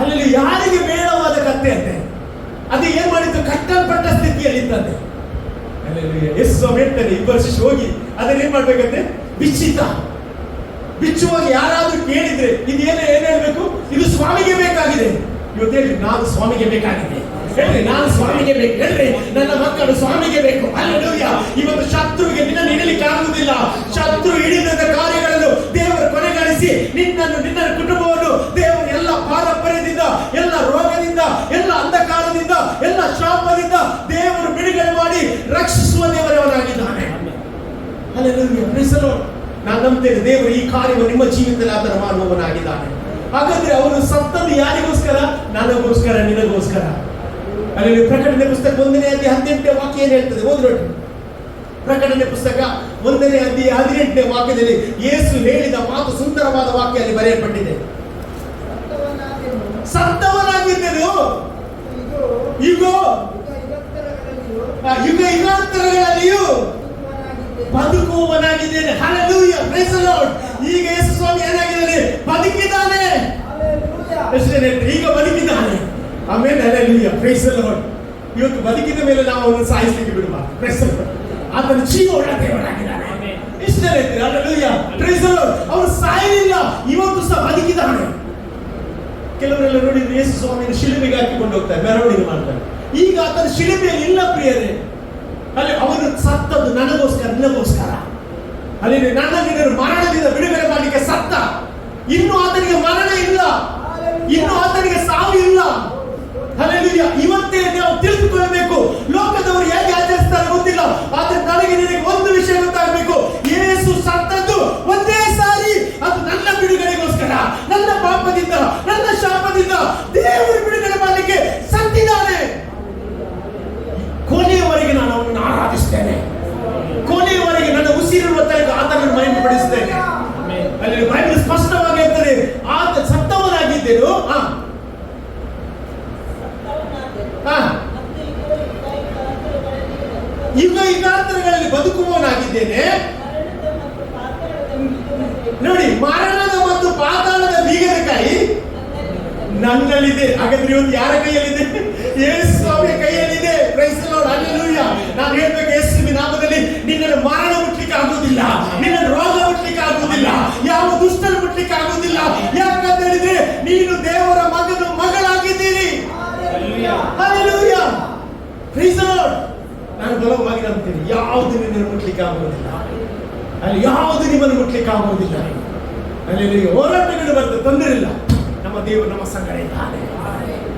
ಅಲ್ಲಿ ಯಾರಿಗೆ ಬೇಡವಾದ ಕತ್ತೆ ಅಂತೆ ಅದು ಏನ್ ಮಾಡಿದ್ದು? ಕಟ್ಟಲ್ಪಟ್ಟ ಸ್ಥಿತಿಯಲ್ಲಿ ಇದ್ದಂತೆ. ಯೇಸು ಸ್ವಾಮಿ ಹೇಳ್ತಾನೆ, ಇಬ್ಬರು ಶಿಷ್ಯರು ಹೋಗಿ ಅದನ್ನೇನ್ ಮಾಡ್ಬೇಕಂತೆ? ಬಿಚ್ಚುವಾಗ ಯಾರಾದ್ರೂ ಕೇಳಿದ್ರೆ ಇದು ಏನ್ ಹೇಳ್ಬೇಕು? ಇದು ಸ್ವಾಮಿಗೆ ಬೇಕಾಗಿದೆ. ಇವತ್ತು ಹೇಳಿ, ನಾನು ಸ್ವಾಮಿಗೆ ಬೇಕಾಗಿದೆ. ಹೇಳ್ರಿ, ನಾನು ಸ್ವಾಮಿಗೆ ಬೇಕು. ಹೇಳ್ರಿ, ನನ್ನ ಮಕ್ಕಳು ಸ್ವಾಮಿಗೆ ಬೇಕು. ಹಲ್ಲೆಲೂಯಾ. ಇವತ್ತು ಶತ್ರುವಿಗೆ ನಿನ್ನ ಹಿಡಿಲಿಕ್ಕೆ ಆಗುವುದಿಲ್ಲ. ಶತ್ರು ಹಿಡಿದ ಕಾರ್ಯಗಳನ್ನು ದೇವರು ಕೊನೆಗಾಣಿಸಿ ನಿನ್ನ ಕುಟುಂಬವನ್ನು ದೇವರು ಎಲ್ಲ ಪಾರಂಪರ್ಯದಿಂದ, ಎಲ್ಲ ರೋಗದಿಂದ, ಎಲ್ಲ ಅಂಧಕಾರದಿಂದ, ಎಲ್ಲ ಶಾಪದಿಂದ ದೇವರು ಬಿಡುಗಡೆ ಮಾಡಿ ರಕ್ಷಿಸುವ ದೇವರವನಾಗಿದ್ದಾನೆ. ಹಲ್ಲೆಲೂಯಾ. Praise the Lord. ನಾನು ನಂಬ್ತೇನೆ ದೇವರು ಈ ಕಾರ್ಯವನ್ನು ನಿಮ್ಮ ಜೀವಿತದಲ್ಲಿ ಆತನ ಮಾಡುವವನಾಗಿದ್ದಾನೆ. ಹಾಗಾದ್ರೆ ಅವನು ಸತ್ತದ್ದು ಯಾರಿಗೋಸ್ಕರ? ನನಗೋಸ್ಕರ, ನಿನಗೋಸ್ಕರ. ಅಲ್ಲಿ ಪ್ರಕಟಣೆ ಪುಸ್ತಕ 1ನೇ ಅಧ್ಯಾಯ 18ನೇ ವಾಕ್ಯ ಏನು ಹೇಳ್ತದೆ? ಓದಿ ನೋಡಿ. ಪ್ರಕಟಣೆ ಪುಸ್ತಕ 1ನೇ ಅಧ್ಯಾಯ 18ನೇ ವಾಕ್ಯದಲ್ಲಿ ಯೇಸು ಹೇಳಿದ ಮಾತು, ಸುಂದರವಾದ ವಾಕ್ಯ ಅಲ್ಲಿ ಬರೆಯಲ್ಪಟ್ಟಿದೆ. ಸತ್ತವನಾಗಿದ್ದನು ಈಗ ಯುಗ ಯುಗಾಂತರಗಳಲ್ಲಿಯೂ ಬದುಕುವವನಾಗಿದ್ದೇನೆ. ಹಲ್ಲೆಲೂಯಾ. Praise the Lord. ಈಗ ಯೇಸು ಸ್ವಾಮಿ ಏನಾಗಿದ್ದಾನೆ? ಬದುಕಿದ್ದಾನೆ. ಈಗ ಬದುಕಿದ್ದಾನೆ. ಆಮೇಲೆ ಹಲ್ಲೆಲೂಯಾ. Praise the Lord. ಇವತ್ತು ಬದುಕಿದ ಮೇಲೆ ನಾವು ಅವನನ್ನು ಸಾಯಿಸಲಿಕ್ಕೆ ಬಿಡಬಾರದು. Praise the Lord. ಆತನ ಜೀವವುಳ್ಳ ದೇವರಾಗಿದ್ದಾನೆ. ಇಷ್ಟೇ ಹೇಳ್ತೀರಿ. ಹಲ್ಲೆಲೂಯಾ. Praise the Lord. ಅವನು ಸಾಯಲಿಲ್ಲ, ಇವತ್ತು ಸಹ ಬದುಕಿದ್ದಾನೆ. ಕೆಲವರೆಲ್ಲ ನೋಡಿದ್ರೆ ಯೇಸು ಸ್ವಾಮಿಯನ್ನು ಶಿಲುಬೆಗೆ ಹಾಕಿಕೊಂಡು ಹೋಗ್ತಾರೆ, ಮೆರವಣಿಗೆ ಮಾಡ್ತಾರೆ. ಈಗ ಆತನ ಶಿಲುಬೆಯಲ್ಲಿ ಇಲ್ಲ ಪ್ರಿಯರೇ. ಅಲ್ಲಿ ಅವನು ಸತ್ತದ್ದು ನನಗೋಸ್ಕರ, ನಿನಗೋಸ್ಕರ. ಅಲ್ಲಿ ನನ್ನ ನಿನ್ನನ್ನು ಮರಣದಿಂದ ಬಿಡುಗಡೆ ಮಾಡಲಿಕ್ಕೆ ಸತ್ತ. ಇನ್ನು ಆತನಿಗೆ ಮರಣ ಇಲ್ಲ, ಇನ್ನು ಆತನಿಗೆ ಸಾವು ಇಲ್ಲ. ಹಲ್ಲೆಲೂಯಾ. ಇವತ್ತೇ ನಾವು ತಿಳಿದುಕೊಳ್ಳಬೇಕು. ಲೋಕದವರು ಹೇಗೆ ಆಚರಿಸ್ತಾರೆ ಗೊತ್ತಿಲ್ಲ, ಆದ್ರೆ ನನಗೆ ನಿನಗೆ ಒಂದು ವಿಷಯ ಗೊತ್ತಾಗಬೇಕು. ಯೇಸು ಸತ್ತದ್ದು ಒಂದೇ ಸಾರಿ, ಅದು ನನ್ನ ಬಿಡುಗಡೆಗೋಸ್ಕರ, ನನ್ನ ಪಾಪದಿಂದ, ನನ್ನ ಶಾಪದಿಂದ ದೇವರು ಬಿಡುಗಡೆ ಮಾಡಲಿಕ್ಕೆ ಸತ್ತಿದ್ದಾನೆ. ಕೊನೆಯವರೆಗೆ ನಾನು ಅವನನ್ನು ಆರಾಧಿಸ್ತೇನೆ. ಕೊನೆಯವರೆಗೆ ನನ್ನ ಉಸಿರಿರುವ ತನಕ ಆತನನ್ನು ಮಹಿಮೆಪಡಿಸುತ್ತೇನೆ. ಅಲ್ಲಿ ಬೈಬಲ್ ಸ್ಪಷ್ಟವಾಗಿ ಹೇಳ್ತದೆ, ಆತ ಸತ್ತವನಾಗಿದ್ದೇನು, ಯುಗ ಯುಗಾಂತರಗಳಲ್ಲಿ ಬದುಕುವವನಾಗಿದ್ದೇನೆ. ನೋಡಿ, ಮರಣದ ಮತ್ತು ಪಾತಾಳದ ಬೀಗದ ಕೈ ನನ್ನಲ್ಲಿದೆ. ಹಾಗಾದ್ರೆ ಇವತ್ತು ಯಾರ ಕೈಯಲ್ಲಿದೆ? ಯೇಸು ಸ್ವಾಮಿಯ ಕೈಯಲ್ಲಿದೆ. Praise the Lord. ಹಲ್ಲೆಲೂಯಾ. ನಾನು ಹೇಳ್ಬೇಕು, ಯೇಸುವಿನ ನಾಮದಲ್ಲಿ ನಿನ್ನನ್ನು ಮರಣ ಮುಟ್ಲಿಕ್ಕೆ ಆಗುವುದಿಲ್ಲ, ನಿನ್ನನ್ನು ರೋಗ ಮುಟ್ಲಿಕ್ಕೆ ಆಗುವುದಿಲ್ಲ, ಯಾವ ದುಷ್ಟರು ಮುಟ್ಲಿಕ್ಕೆ ಆಗುವುದಿಲ್ಲ. ಯಾಕಂತ ಹೇಳಿದ್ರೆ ನೀನು ದೇವರ ಮಗನು, ಮಗಳಾಗಿದ್ದೀರಿ. ಹಲ್ಲೆಲೂಯಾ. Praise the Lord. ನಾನು ಬಲವಾಗಿ ನಂಬ್ತೀನಿ, ಯಾವುದು ನಿನ್ನನ್ನು ಮುಟ್ಲಿಕ್ಕೆ ಆಗುವುದಿಲ್ಲ, ಅಲ್ಲಿ ಯಾವುದು ನಿಮ್ಮನ್ನು ಮುಟ್ಲಿಕ್ಕೆ ಆಗುವುದಿಲ್ಲ. ಅಲ್ಲಿ ಹೋರಾಟಗಳು ಬರ್ತದೆ, ತೊಂದರೆ ಇಲ್ಲ. ನಮ್ಮ ದೇವರು ನಮ್ಮ ಸಂಗಡ ಇದ್ದಾನೆ.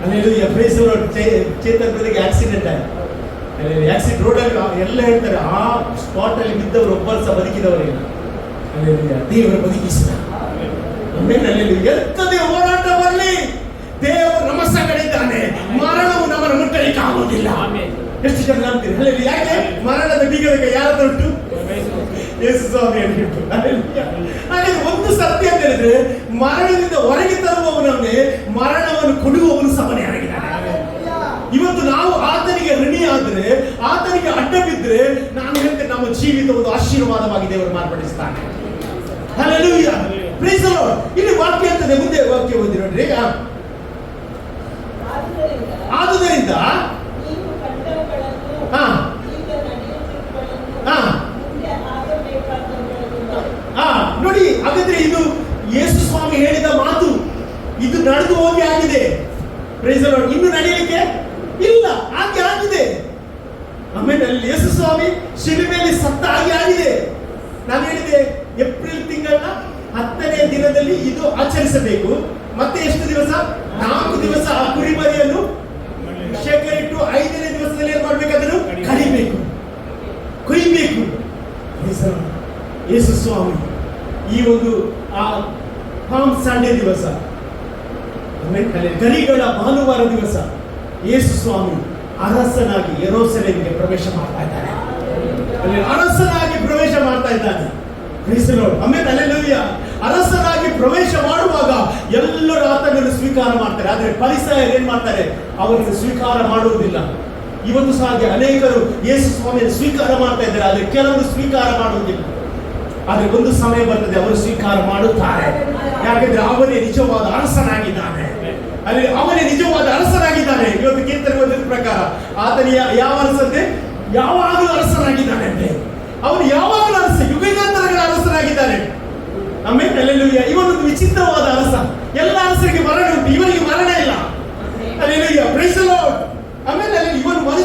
Hallelujah. Praise the Lord. Chetan ಬ್ರದರ್ಗೆ ಆಕ್ಸಿಡೆಂಟ್ ಆಯ್ತು. ಆಕ್ಸಿಡೆಂಟ್ ರೋಡಲ್ಲಿ ಎಲ್ಲ ಹೇಳ್ತಾರೆ, ಆ ಸ್ಪಾಟ್ ಅಲ್ಲಿ ಬಿದ್ದವರು ಒಬ್ಬರು ಸಹ ಬದುಕಿದವರಿಲ್ಲ. ಹಲ್ಲೆಲೂಯಾ. ದೇವರು ಬದುಕಿಸಿದ. ಆಮೇಲೆ ಹಲ್ಲೆಲೂಯಾ. ಎಂತದೇ ಹೋರಾಟ ಬರಲಿ, ದೇವರು ನಮ್ಮ ಸಂಗಡ ಇದ್ದಾನೆ. ಮರಣವು ನಮ್ಮನ್ನು ಮುಟ್ಟಲಿಕ್ಕೆ ಆಗುವುದಿಲ್ಲ. ಎಷ್ಟು ಜನ ನಂಬ್ತೀರಿ? ಹಲ್ಲೆಲೂಯಾ. ಯಾಕೆ? ಮರಣದ ಬೀಗದ ಯಾರ ತೊಟ್ಟು? ಯೇಸು ಸ್ವಾಮಿ ಹೇಳಿಟ್ಟು. ಹಾಗೆ ಒಂದು ಸತ್ಯ ಅಂತ ಹೇಳಿದ್ರೆ, ಮರಣದಿಂದ ಹೊರಗೆ ತರುವವನನ್ನೇ ಮರಣವನ್ನು ಕೊಡುವವನು ಸಮನೆ ಆಗಿದ್ದಾನೆ. ಇವತ್ತು ನಾವು ಆತನಿಗೆ ಋಣಿ ಆದ್ರೆ, ಆತನಿಗೆ ಅಡ್ಡ ಬಿದ್ದರೆ, ನಾನು ಹೇಳ್ತೇನೆ ನಮ್ಮ ಜೀವಿತ ಒಂದು ಆಶೀರ್ವಾದವಾಗಿ ದೇವರು ಮಾರ್ಪಡಿಸ್ತಾನೆ. ಹಲ್ಲೆಲೂಯಾ. Praise the Lord. ಇಲ್ಲಿ ವಾಕ್ಯ ಅಂತದೆ, ಮುಂದೆ ವಾಕ್ಯ ಓದಿ ನೋಡ್ರಿ. ಆದುದರಿಂದ ನೋಡಿ, ಹಾಗಾದ್ರೆ ಇದು ಯೇಸು ಸ್ವಾಮಿ ಹೇಳಿದ ಮಾತು, ಇದು ನಡೆದು ಹೋಗಿ ಆಗಿದೆ. Praise the Lord. ಇನ್ನು ನಡೆಯಲಿಕ್ಕೆ ಇಲ್ಲ, ಹಾಗೆ ಆಗಿದೆ. ಆಮೇಲೆ ಅಲ್ಲಿ ಯೇಸು ಸ್ವಾಮಿ ಶಿಲುಬೆಯಲ್ಲಿ ಸತ್ತ ಹಾಗೆ ಆಗಿದೆ. ನಾನು ಹೇಳಿದೆ, ಏಪ್ರಿಲ್ ತಿಂಗಳ 10ನೇ ದಿನದಲ್ಲಿ ಇದು ಆಚರಿಸಬೇಕು. ಮತ್ತೆ ಎಷ್ಟು ದಿವಸ? 4 ದಿವಸ ಆ ಕುರಿಮರಿಯನ್ನು ಶೇಖರಿಟ್ಟು 5ನೇ ದಿವಸದಲ್ಲಿ ಏನ್ ಮಾಡ್ಬೇಕು? ಅದನ್ನು ಕಡಿಬೇಕು, ಕೊಯ್ಬೇಕು. ಯೇಸು ಸ್ವಾಮಿ ಈ ಒಂದು ಆ ಪಾಮ್ ಸಂಡೇ ದಿವಸ, ಗರಿಗಳ ಭಾನುವಾರ ದಿವಸ ಯೇಸು ಸ್ವಾಮಿ ಅರಸನಾಗಿ ಯೆರೂಸಲೇಮಿಗೆ ಪ್ರವೇಶ ಮಾಡ್ತಾ ಇದ್ದಾನೆ. ಅಲ್ಲಿ ಅರಸನಾಗಿ ಪ್ರವೇಶ ಮಾಡ್ತಾ ಇದ್ದಾನೆ. ಆಮೇಲೆ ಹಲ್ಲೆಲೂಯಾ. ಅರಸನಾಗಿ ಪ್ರವೇಶ ಮಾಡುವಾಗ ಎಲ್ಲರೂ ಆತನನ್ನು ಸ್ವೀಕಾರ ಮಾಡ್ತಾರೆ. ಆದ್ರೆ ಫರಿಸಾಯರು ಏನ್ ಮಾಡ್ತಾರೆ? ಅವರನ್ನು ಸ್ವೀಕಾರ ಮಾಡುವುದಿಲ್ಲ. ಇವತ್ತು ಸಹ ಅನೇಕರು ಯೇಸು ಸ್ವಾಮಿಯನ್ನು ಸ್ವೀಕಾರ ಮಾಡ್ತಾ ಇದ್ದಾರೆ, ಆದ್ರೆ ಕೆಲವರು ಸ್ವೀಕಾರ ಮಾಡುವುದಿಲ್ಲ. ಆದ್ರೆ ಒಂದು ಸಮಯ ಬರ್ತದೆ, ಅವರು ಸ್ವೀಕಾರ ಮಾಡುತ್ತಾರೆ. ಯಾಕಂದ್ರೆ ಅವನೇ ನಿಜವಾದ ಅರಸನಾಗಿದ್ದಾನೆ. ಅಲ್ಲಿ ಅವನೇ ನಿಜವಾದ ಅರಸನಾಗಿದ್ದಾನೆ. ಇವತ್ತು ಕೀರ್ತನೆ ಓದಿದ ಪ್ರಕಾರ ಆತನ ಯಾವ ಅರಸಂತೆ? ಯಾವಾಗಲೂ ಅರಸನಾಗಿದ್ದಾನೆ ಅಂತೆ. ಅವನು ಯಾವಾಗಲೂ ಅರಸ, ಯುಗಾಂತರಗಳ ಅರಸನಾಗಿದ್ದಾನೆ. ಆಮೇಲೆ ಹಲ್ಲೆಲೂಯಾ. ಇವನೊಂದು ವಿಚಿತ್ರವಾದ ಅರಸ. ಎಲ್ಲ ಅರಸರಿಗೆ ಮರಣ ಉಂಟು, ಇವನಿಗೆ ಮರಣ ಇಲ್ಲ. ಹಲ್ಲೆಲೂಯಾ. Praise the Lord.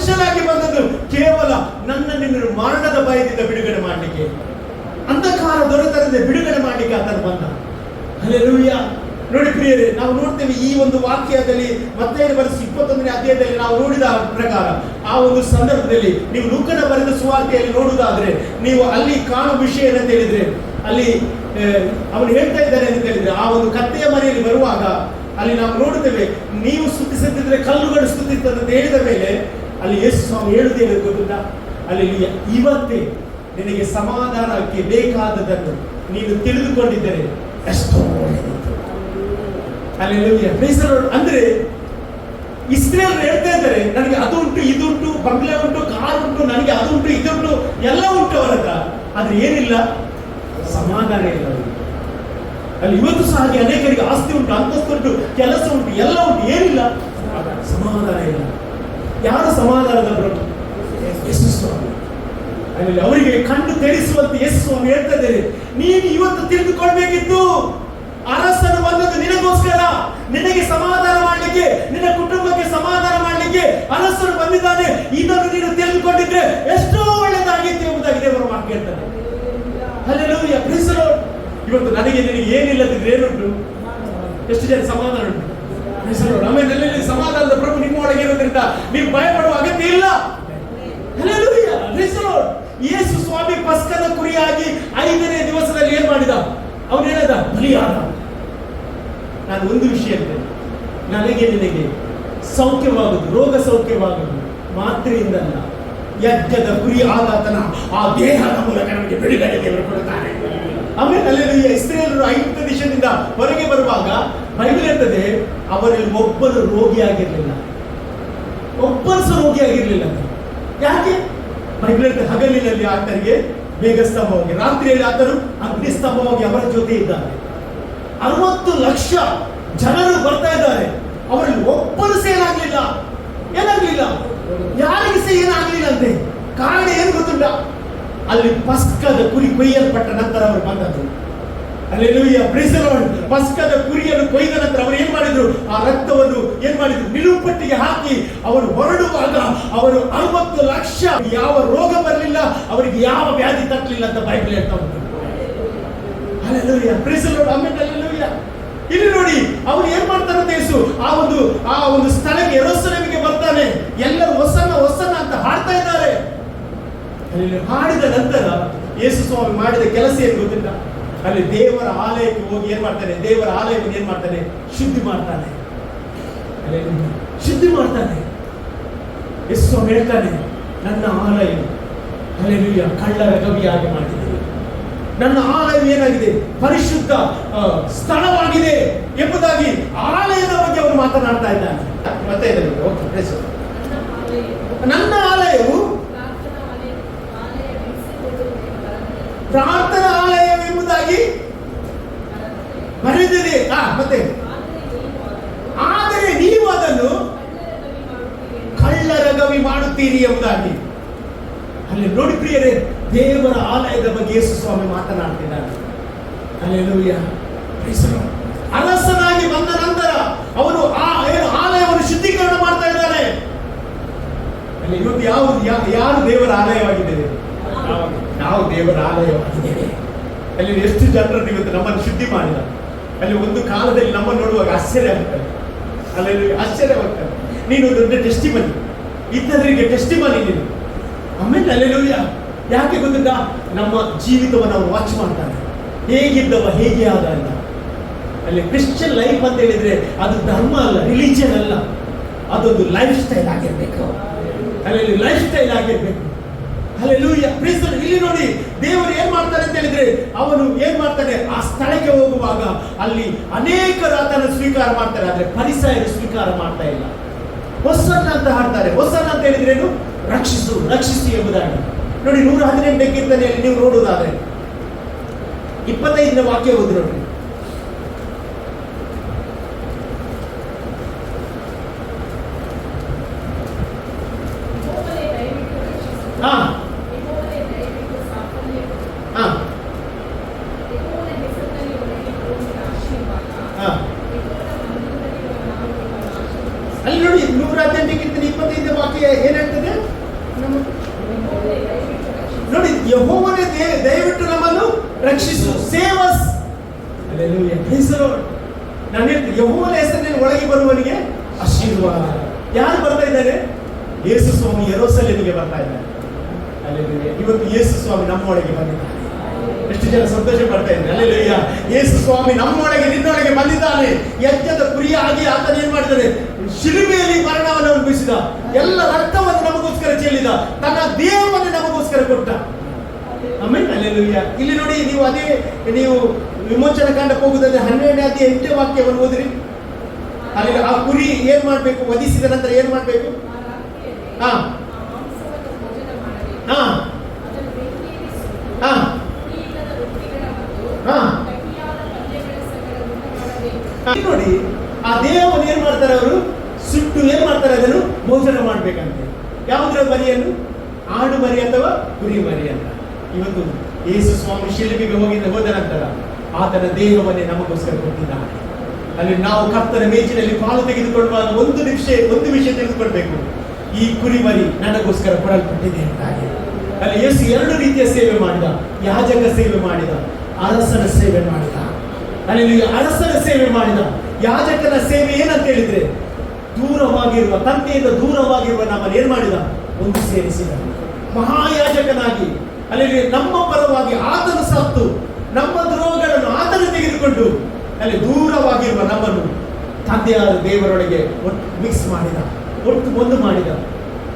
ಮನುಷ್ಯನಾಗಿ ಬಂದದ್ದು ಕೇವಲ ನಿನ್ನ ಮರಣದ ಭಯದಿಂದ ಬಿಡುಗಡೆ ಮಾಡಲಿಕ್ಕೆ, ಅಂಧಕಾರ ದೊರೆತರಿಂದ ಬಿಡುಗಡೆ ಮಾಡಲಿಕ್ಕೆ ಆತನು ಬಂದ. ಹಲ್ಲೆಲೂಯಾ. ನೋಡಿ ಪ್ರಿಯರೇ, ನಾವು ನೋಡ್ತೇವೆ ಈ ಒಂದು ವಾಕ್ಯದಲ್ಲಿ ಮತ್ತೇನು ಬರೆಸಿ 21ನೇ ಅಧ್ಯಾಯದಲ್ಲಿ ನಾವು ನೋಡಿದ ಪ್ರಕಾರ ಆ ಒಂದು ಸಂದರ್ಭದಲ್ಲಿ ನೀವು ಲೂಕನ ಬರೆದ ಸುವಾರ್ತೆಯಲ್ಲಿ ನೋಡುವುದಾದ್ರೆ ನೀವು ಅಲ್ಲಿ ಕಾಣುವ ವಿಷಯ ಏನಂತ ಹೇಳಿದ್ರೆ, ಅಲ್ಲಿ ಅವನು ಹೇಳ್ತಾ ಇದ್ದಾನೆ ಅಂತ ಹೇಳಿದ್ರೆ, ಆ ಒಂದು ಕತ್ತೆಯ ಮನೆಯಲ್ಲಿ ಬರುವಾಗ ಅಲ್ಲಿ ನಾವು ನೋಡುತ್ತೇವೆ, ನೀವು ಸ್ತುತಿಸುತ್ತಿದ್ರೆ ಕಲ್ಲುಗಳು ಸ್ತುತಿಸ್ತದೆ ಅಂತ ಹೇಳಿದ ಮೇಲೆ ಅಲ್ಲಿ ಯೇಸು ಸ್ವಾಮಿ ಹೇಳುವುದೇನು ಗೊತ್ತುಂಟಾ? ಅಲ್ಲಿ ಇವತ್ತೇ ನಿನಗೆ ಸಮಾಧಾನಕ್ಕೆ ಬೇಕಾದದನ್ನು ನೀನು ತಿಳಿದುಕೊಂಡಿದ್ದರೆ ಎಷ್ಟೋ ಒಳ್ಳೆಯದು. ಅಂದ್ರೆ ಇಸ್ರೇಲ್ ಹೇಳ್ತಾ ಇದ್ದಾರೆ, ನನಗೆ ಅದು ಉಂಟು, ಇದು ಉಂಟು, ಬಂಗ್ಲೆ ಉಂಟು, ಕಾರ್ ಉಂಟು, ನನಗೆ ಅದು ಉಂಟು, ಇದುಂಟು, ಎಲ್ಲ ಉಂಟು ಅವರ ಹತ್ರ, ಆದ್ರೆ ಏನಿಲ್ಲ, ಸಮಾಧಾನ ಇಲ್ಲ. ಅಲ್ಲಿ ಇವತ್ತು ಸಹ ಹಾಗೆ ಅನೇಕರಿಗೆ ಆಸ್ತಿ ಉಂಟು, ಅಂತಸ್ತು ಉಂಟು, ಕೆಲಸ ಉಂಟು, ಎಲ್ಲ ಉಂಟು, ಏನಿಲ್ಲ, ಸಮಾಧಾನ ಇಲ್ಲ. ಯಾರು ಸಮಾಧಾನದ ಪ್ರಭು? ಯೇಸು ಸ್ವಾಮಿ. ಅಲ್ಲಿ ಅವರಿಗೆ ಕಣ್ಣು ತೆರೆಸುವಂತೆ ಯೇಸು ಸ್ವಾಮಿ ಹೇಳ್ತಾ ಇದ್ದಾರೆ, ನೀನು ಇವತ್ತು ತಿಳಿದುಕೊಳ್ಬೇಕಿತ್ತು, ಅರಸನು ಬಂದದ್ದು ನಿನಗೋಸ್ಕರ, ನಿನಗೆ ಸಮಾಧಾನ ಮಾಡಲಿಕ್ಕೆ, ನಿನ್ನ ಕುಟುಂಬಕ್ಕೆ ಸಮಾಧಾನ ಮಾಡಲಿಕ್ಕೆ ಅರಸನು ಬಂದಿದ್ದಾನೆ. ಇದನ್ನು ನೀನು ತಿಳಿದುಕೊಂಡಿದ್ರೆ ಎಷ್ಟೋ ಒಳ್ಳೆಯದಾಗಿತ್ತು ಎಂಬುದಾಗಿ ದೇವರು ಮಾತು ಹೇಳ್ತಾರೆ. Hallelujah, praise the Lord. ಇವತ್ತು ನನಗೆ ನಿನಗೆ ಏನಿಲ್ಲದಿದ್ರೆ ಏನುಂಟು? ಎಷ್ಟು ಜನ ಸಮಾಧಾನ ಉಂಟು? Praise the Lord. ಆಮೇಲೆ ಸಮಾಧಾನದ ಪ್ರಭು ನಿಮ್ಮ ಒಳಗೆ ಇರೋದ್ರಿಂದ ನೀವು ಭಯ ಪಡುವ ಅಗತ್ಯ ಇಲ್ಲ. Hallelujah, praise the Lord. Yesu Swami ಪಸ್ಕದ ಕುರಿಯಾಗಿ 5ನೇ ದಿವಸದಲ್ಲಿ ಏನ್ ಮಾಡಿದ? ಅವನು ಏನದ? ಬಲಿಯಾದ. ನಾನು ಒಂದು ವಿಷಯ ಹೇಳ್ತೇನೆ, ನನಗೆ ನಿನಗೆ ಸೌಖ್ಯವಾಗುವುದು, ರೋಗ ಸೌಖ್ಯವಾಗುವುದು ಮಾತ್ರೆಯಿಂದಲ್ಲ, ಯಜ್ಞದ ಕುರಿ ಆದಾತನ ಆ ದೇಹದ ಮೂಲಕ ನಮಗೆ ಬಿಡುಗಡೆ ದೇವರು ಕೊಡುತ್ತಾರೆ. ಆಮೇಲೆ ಅಲ್ಲಿ ಇಸ್ರೇಲರು ಐಗುಪ್ತ ದೇಶದಿಂದ ಹೊರಗೆ ಬರುವಾಗ ಬೈಬಲ್ ಹೇಳ್ತದೆ, ಅವರಲ್ಲಿ ಒಬ್ಬರು ರೋಗಿಯಾಗಿರ್ಲಿಲ್ಲ, ಒಬ್ಬರು ಸಹ ರೋಗಿಯಾಗಿರ್ಲಿಲ್ಲ. ಯಾಕೆ? ಬೈಬಲ್ ಹೇಳ್ತದೆ, ಹಗಲಿನಲ್ಲಿ ಆತನಿಗೆ ಬೇಗ ಸ್ತಂಭವಾಗಿ, ರಾತ್ರಿಯಲ್ಲಿ ಆತನು ಅಗ್ನಿ ಸ್ತಂಭವಾಗಿ ಅವರ ಜೊತೆ ಇದ್ದಾರೆ. 60 ಲಕ್ಷ ಜನರು ಬರ್ತಾ ಇದ್ದಾರೆ, ಅವರಲ್ಲಿ ಒಬ್ಬರು ಸಹ ಏನಾಗ್ಲಿಲ್ಲ. ಯಾರಿಗೆ ಸಹ ಏನಾಗ್ಲಿಲ್ಲ ಅಂತೆ. ಕಾರಣ ಏನು ಗೊತ್ತುಂಟ? ಅಲ್ಲಿ ಪಸ್ಕದ ಕುರಿ ಕೊಯ್ಯಲ್ಪಟ್ಟ ನಂತರ ಅವರು ಬಂದದ್ದು. Hallelujah, praise the Lord. ಪಸ್ಕದ ಕುರಿಯನ್ನು ಕೊಯ್ದ ನಂತರ ಅವರು ಏನ್ ಮಾಡಿದ್ರು? ಆ ರಕ್ತವನ್ನು ಏನ್ ಮಾಡಿದ್ರು? ನಿಲುಪಟ್ಟಿಗೆ ಹಾಕಿ ಅವರು ಹೊರಡುವಾಗ ಅವರು 60 ಲಕ್ಷ, ಯಾವ ರೋಗ ಬರಲಿಲ್ಲ, ಅವರಿಗೆ ಯಾವ ವ್ಯಾಧಿ ತಟ್ಟಲಿಲ್ಲ ಅಂತ ಬೈಬಲ್ ಹೇಳ್ತಾ ಉಂಟು. Hallelujah, praise the Lord. Amen, hallelujah. ಇಲ್ಲಿ ನೋಡಿ, ಅವರು ಏನ್ ಮಾಡ್ತಾರೆ ಅಂತ ಯೇಸು ಆ ಒಂದು ಸ್ಥಳಕ್ಕೆ, ಯೆರೂಸಲೇಮಿಗೆ ಬರ್ತಾನೆ. ಎಲ್ಲರೂ ಹೊಸನ್ನ ಹೊಸನ್ನ ಅಂತ ಹಾಡ್ತಾ ಇದ್ದಾರೆ. ಹಾಡಿದ ನಂತರ ಯೇಸು ಸ್ವಾಮಿ ಮಾಡಿದ ಕೆಲಸ ಏನು ಗೊತ್ತಿಲ್ಲ? ಅಲ್ಲಿ ದೇವರ ಆಲಯಕ್ಕೆ ಹೋಗಿ ಏನ್ ಮಾಡ್ತಾನೆ? ದೇವರ ಆಲಯವನ್ನು ಏನ್ ಮಾಡ್ತಾನೆ? ಶುದ್ಧಿ ಮಾಡ್ತಾನೆ. ಶುದ್ಧಿ ಮಾಡ್ತಾನೆ. ಯೇಸು ಸ್ವಾಮಿ ಹೇಳ್ತಾನೆ, ನನ್ನ ಆಲಯ ಹಲ್ಲೆಲೂಯಾ ಕಳ್ಳರ ಗವಿಯಾಗಿ ಮಾಡಿದೆ. ನನ್ನ ಆಲಯ ಏನಾಗಿದೆ? ಪರಿಶುದ್ಧ ಸ್ಥಳವಾಗಿದೆ ಎಂಬುದಾಗಿ ಆಲಯದ ಬಗ್ಗೆ ಅವರು ಮಾತನಾಡ್ತಾ ಇದ್ದಾನೆ. ಮತ್ತೆ ನನ್ನ ಆಲಯವು ಪ್ರಾರ್ಥನಾ ಆಲಯ ಎಂಬುದಾಗಿ ಬರೆದಿದೆ. ಮತ್ತೆ ಆದರೆ ನೀವು ಅದನ್ನು ಕಳ್ಳರ ಗವಿ ಮಾಡುತ್ತೀರಿ ಎಂಬುದಾಗಿ. ಅಲ್ಲಿ ನೋಡಿ ಪ್ರಿಯರೇ, ದೇವರ ಆಲಯದ ಬಗ್ಗೆ ಯೇಸು ಸ್ವಾಮಿ ಮಾತನಾಡ್ತಿದ್ದಾರೆ. Hallelujah, praise the Lord. ಅರಸನಾಗಿ ಬಂದ ನಂತರ ಅವನು ಆಲಯವನ್ನು ಶುದ್ಧೀಕರಣ ಮಾಡ್ತಾ ಇದ್ದಾರೆ. ಅಲ್ಲಿ ಇವತ್ತು ಯಾರು ದೇವರ ಆಲಯವಾಗಿದ್ದೇವೆ? ನಾವು ದೇವರ ಆಲಯವಾಗಿದ್ದೇವೆ. ಅಲ್ಲಿ ಎಷ್ಟು ಜನರನ್ನು ಇವತ್ತು ನಮ್ಮನ್ನು ಶುದ್ಧಿ ಮಾಡಿದ. ಅಲ್ಲಿ ಒಂದು ಕಾಲದಲ್ಲಿ ನಮ್ಮನ್ನು ನೋಡುವಾಗ ಆಶ್ಚರ್ಯ ಆಗ್ತದೆ. ಅಲ್ಲಿ ಆಶ್ಚರ್ಯವಾಗ್ತದೆ. ನೀನು ದೊಡ್ಡ ಟೆಸ್ಟಿಮನಿ, ಇತರರಿಗೆ ಟೆಸ್ಟಿಮನಿ ನೀನು. ಆಮೇಲೆ ಹಲ್ಲೆಲೂಯಾ. ಯಾಕೆ ಗೊತ್ತಿಲ್ಲ? ನಮ್ಮ ಜೀವಿತವನ್ನು ಅವರು ವಾಚ್ ಮಾಡ್ತಾರೆ. ಹೇಗಿದ್ದವ ಹೇಗೆ ಆದ ಅಂತ. ಅಲ್ಲಿ ಕ್ರಿಶ್ಚಿಯನ್ ಲೈಫ್ ಅಂತ ಹೇಳಿದ್ರೆ ಅದು ಧರ್ಮ ಅಲ್ಲ, ರಿಲಿಜಿಯನ್ ಅಲ್ಲ, ಅದೊಂದು ಲೈಫ್ ಸ್ಟೈಲ್ ಆಗಿರ್ಬೇಕು. ಅಲ್ಲಿ ಲೈಫ್ ಸ್ಟೈಲ್ ಆಗಿರ್ಬೇಕು. Hallelujah, praise the Lord. ಇಲ್ಲಿ ನೋಡಿ, ದೇವರು ಏನ್ ಮಾಡ್ತಾನೆ ಅಂತ ಹೇಳಿದ್ರೆ, ಅವನು ಏನ್ ಮಾಡ್ತಾನೆ? ಆ ಸ್ಥಳಕ್ಕೆ ಹೋಗುವಾಗ ಅಲ್ಲಿ ಅನೇಕರು ಆತನ ಸ್ವೀಕಾರ ಮಾಡ್ತಾರೆ, ಆದ್ರೆ ಪರಿಸರ ಸ್ವೀಕಾರ ಮಾಡ್ತಾ ಇಲ್ಲ. ಹೊಸನ್ನ ಅಂತ ಹಾಡ್ತಾರೆ. ಹೊಸನ್ನ ಅಂತ ಹೇಳಿದ್ರೆ ಏನು? ರಕ್ಷಿಸಿ ಎಂಬುದಾಗಿ. ನೋಡಿ, 118ನೇ ಕೀರ್ತನೆಯಲ್ಲಿ ನೀವು ನೋಡುವುದಾದ್ರೆ 25ನೇ ವಾಕ್ಯ ಓದಿ ನೋಡಿ. ಅಲ್ಲಿ ನೋಡಿ, 118ನೇ ಕೀರ್ತನೆ 25ನೇ ವಾಕ್ಯ ಏನ್ ಹೇಳ್ತದೆ? ರಕ್ಷಿಸು, saves. Hallelujah, praise the Lord. ನಾನು ಹೇಳ್ತೀನಿ, ಯೆಹೋವನ ಹೆಸರಿನಲ್ಲಿ ಒಳಗೆ ಬರುವವನಿಗೆ ಆಶೀರ್ವಾದ. ಯಾರು ಬರ್ತಾ ಇದ್ದಾರೆ? ಯೇಸು ಸ್ವಾಮಿ ಯೆರೂಸಲೇಮಿಗೆ ಬರ್ತಾ ಇದ್ದಾರೆ. ಹಲ್ಲೆಲೂಯಾ. ಇವತ್ತು ಯೇಸು ಸ್ವಾಮಿ ನಮ್ಮೊಳಗೆ ಬಂದಿದ್ದಾನೆ. ಎಷ್ಟು ಜನ ಸಂತೋಷ ಪಡ್ತಾ ಇದ್ದಾರೆ? ಹಲ್ಲೆಲೂಯಾ. ಯೇಸು ಸ್ವಾಮಿ ನಮ್ಮೊಳಗೆ, ನಿನ್ನೊಳಗೆ ಬಂದಿದ್ದಾನೆ. ಯಜ್ಞದ ಕುರಿಯಾಗಿ ಆತನ ಏನ್ ಮಾಡಿದ್ದಾನೆ? ಶಿಲುಬೆಯಲ್ಲಿ ಮರಣವನ್ನು ಅನುಭವಿಸಿದ, ಎಲ್ಲ ರಕ್ತವನ್ನು ನಮಗೋಸ್ಕರ ಚೆಲ್ಲಿದ, ತನ್ನ ದೇಹವನ್ನು ನಮಗೋಸ್ಕರ ಕೊಟ್ಟ. ಆಮೆನ್. ಹಲ್ಲೆಲೂಯಾ. ಇಲ್ಲಿ ನೋಡಿ, ನೀವು ವಿಮೋಚನ ಕಾಂಡಕ್ಕೆ ಹೋಗುವುದಾದ್ರೆ 12ನೇ ಅಧ್ಯಾಯ 8ನೇ ವಾಕ್ಯವನ್ನು ಓದ್ರಿ. ಅಲ್ಲಿ ಆ ಕುರಿ ಏನ್ ಮಾಡ್ಬೇಕು? ವಧಿಸಿದ ನಂತರ ಏನ್ ಮಾಡ್ಬೇಕು? ಹಾ ಹಾ ಹಾ ಹಾ ನೋಡಿ, ಆ ದೇಹವನ್ನು ಏನ್ ಮಾಡ್ತಾರೆ ಅವರು? ಸುಟ್ಟು ಏನ್ ಮಾಡ್ತಾರೆ? ಅದನ್ನು ಭೋಜನ ಮಾಡ್ಬೇಕಂತೆ. ಯಾವುದರ ಮರಿಯನ್ನು? ಆಡು ಮರಿ ಅಥವಾ ಕುರಿ ಮರಿ ಅಂತ. ಇವತ್ತು ಯೇಸು ಸ್ವಾಮಿ ಶಿಲುಬೆಗೆ ಹೋದ ನಂತರ ಆತನ ದೇಹವನ್ನೇ ನಮಗೋಸ್ಕರ ಕೊಟ್ಟಿದ್ದಾನೆ. ಅಲ್ಲಿ ನಾವು ಕರ್ತನ ಮೇಜಿನಲ್ಲಿ ಪಾಲು ತೆಗೆದುಕೊಳ್ಳುವಾಗ ಒಂದು ವಿಷಯ ತೆಗೆದುಕೊಳ್ಬೇಕು. ಈ ಕುರಿಮರಿ ನನಗೋಸ್ಕರ ಕೊಡಲ್ಪಟ್ಟಿದೆ ಅಂತಾಗಿ. ಅಲ್ಲಿ ಯೇಸು 2 ರೀತಿಯ ಸೇವೆ ಮಾಡಿದ. ಯಾಜಕ ಸೇವೆ ಮಾಡಿದ, ಅರಸನ ಸೇವೆ ಮಾಡಿದ. ಅಲ್ಲಿ ಅರಸನ ಸೇವೆ ಮಾಡಿದ. ಯಾಜಕನ ಸೇವೆ ಏನಂತ ಹೇಳಿದ್ರೆ, ದೂರವಾಗಿರುವ, ತಂದೆಯಿಂದ ದೂರವಾಗಿರುವ ನಮ್ಮನ್ನು ಏನ್ ಮಾಡಿದ? ಒಂದು ಸೇರಿಸಿದ. ಮಹಾಯಾಜಕನಾಗಿ ಅಲ್ಲಿ ನಮ್ಮ ಪರವಾಗಿ ಆತನು ಸತ್ತು, ನಮ್ಮ ದ್ರೋಹಗಳನ್ನು ಆತನು ತೆಗೆದುಕೊಂಡು ಅಲ್ಲಿ ದೂರವಾಗಿರುವ ನಮ್ಮನ್ನು ತಂದೆಯಾದ ದೇವರೊಳಗೆ ಮಿಕ್ಸ್ ಮಾಡಿದ, ಒಟ್ಟು ಒಂದು ಮಾಡಿದ.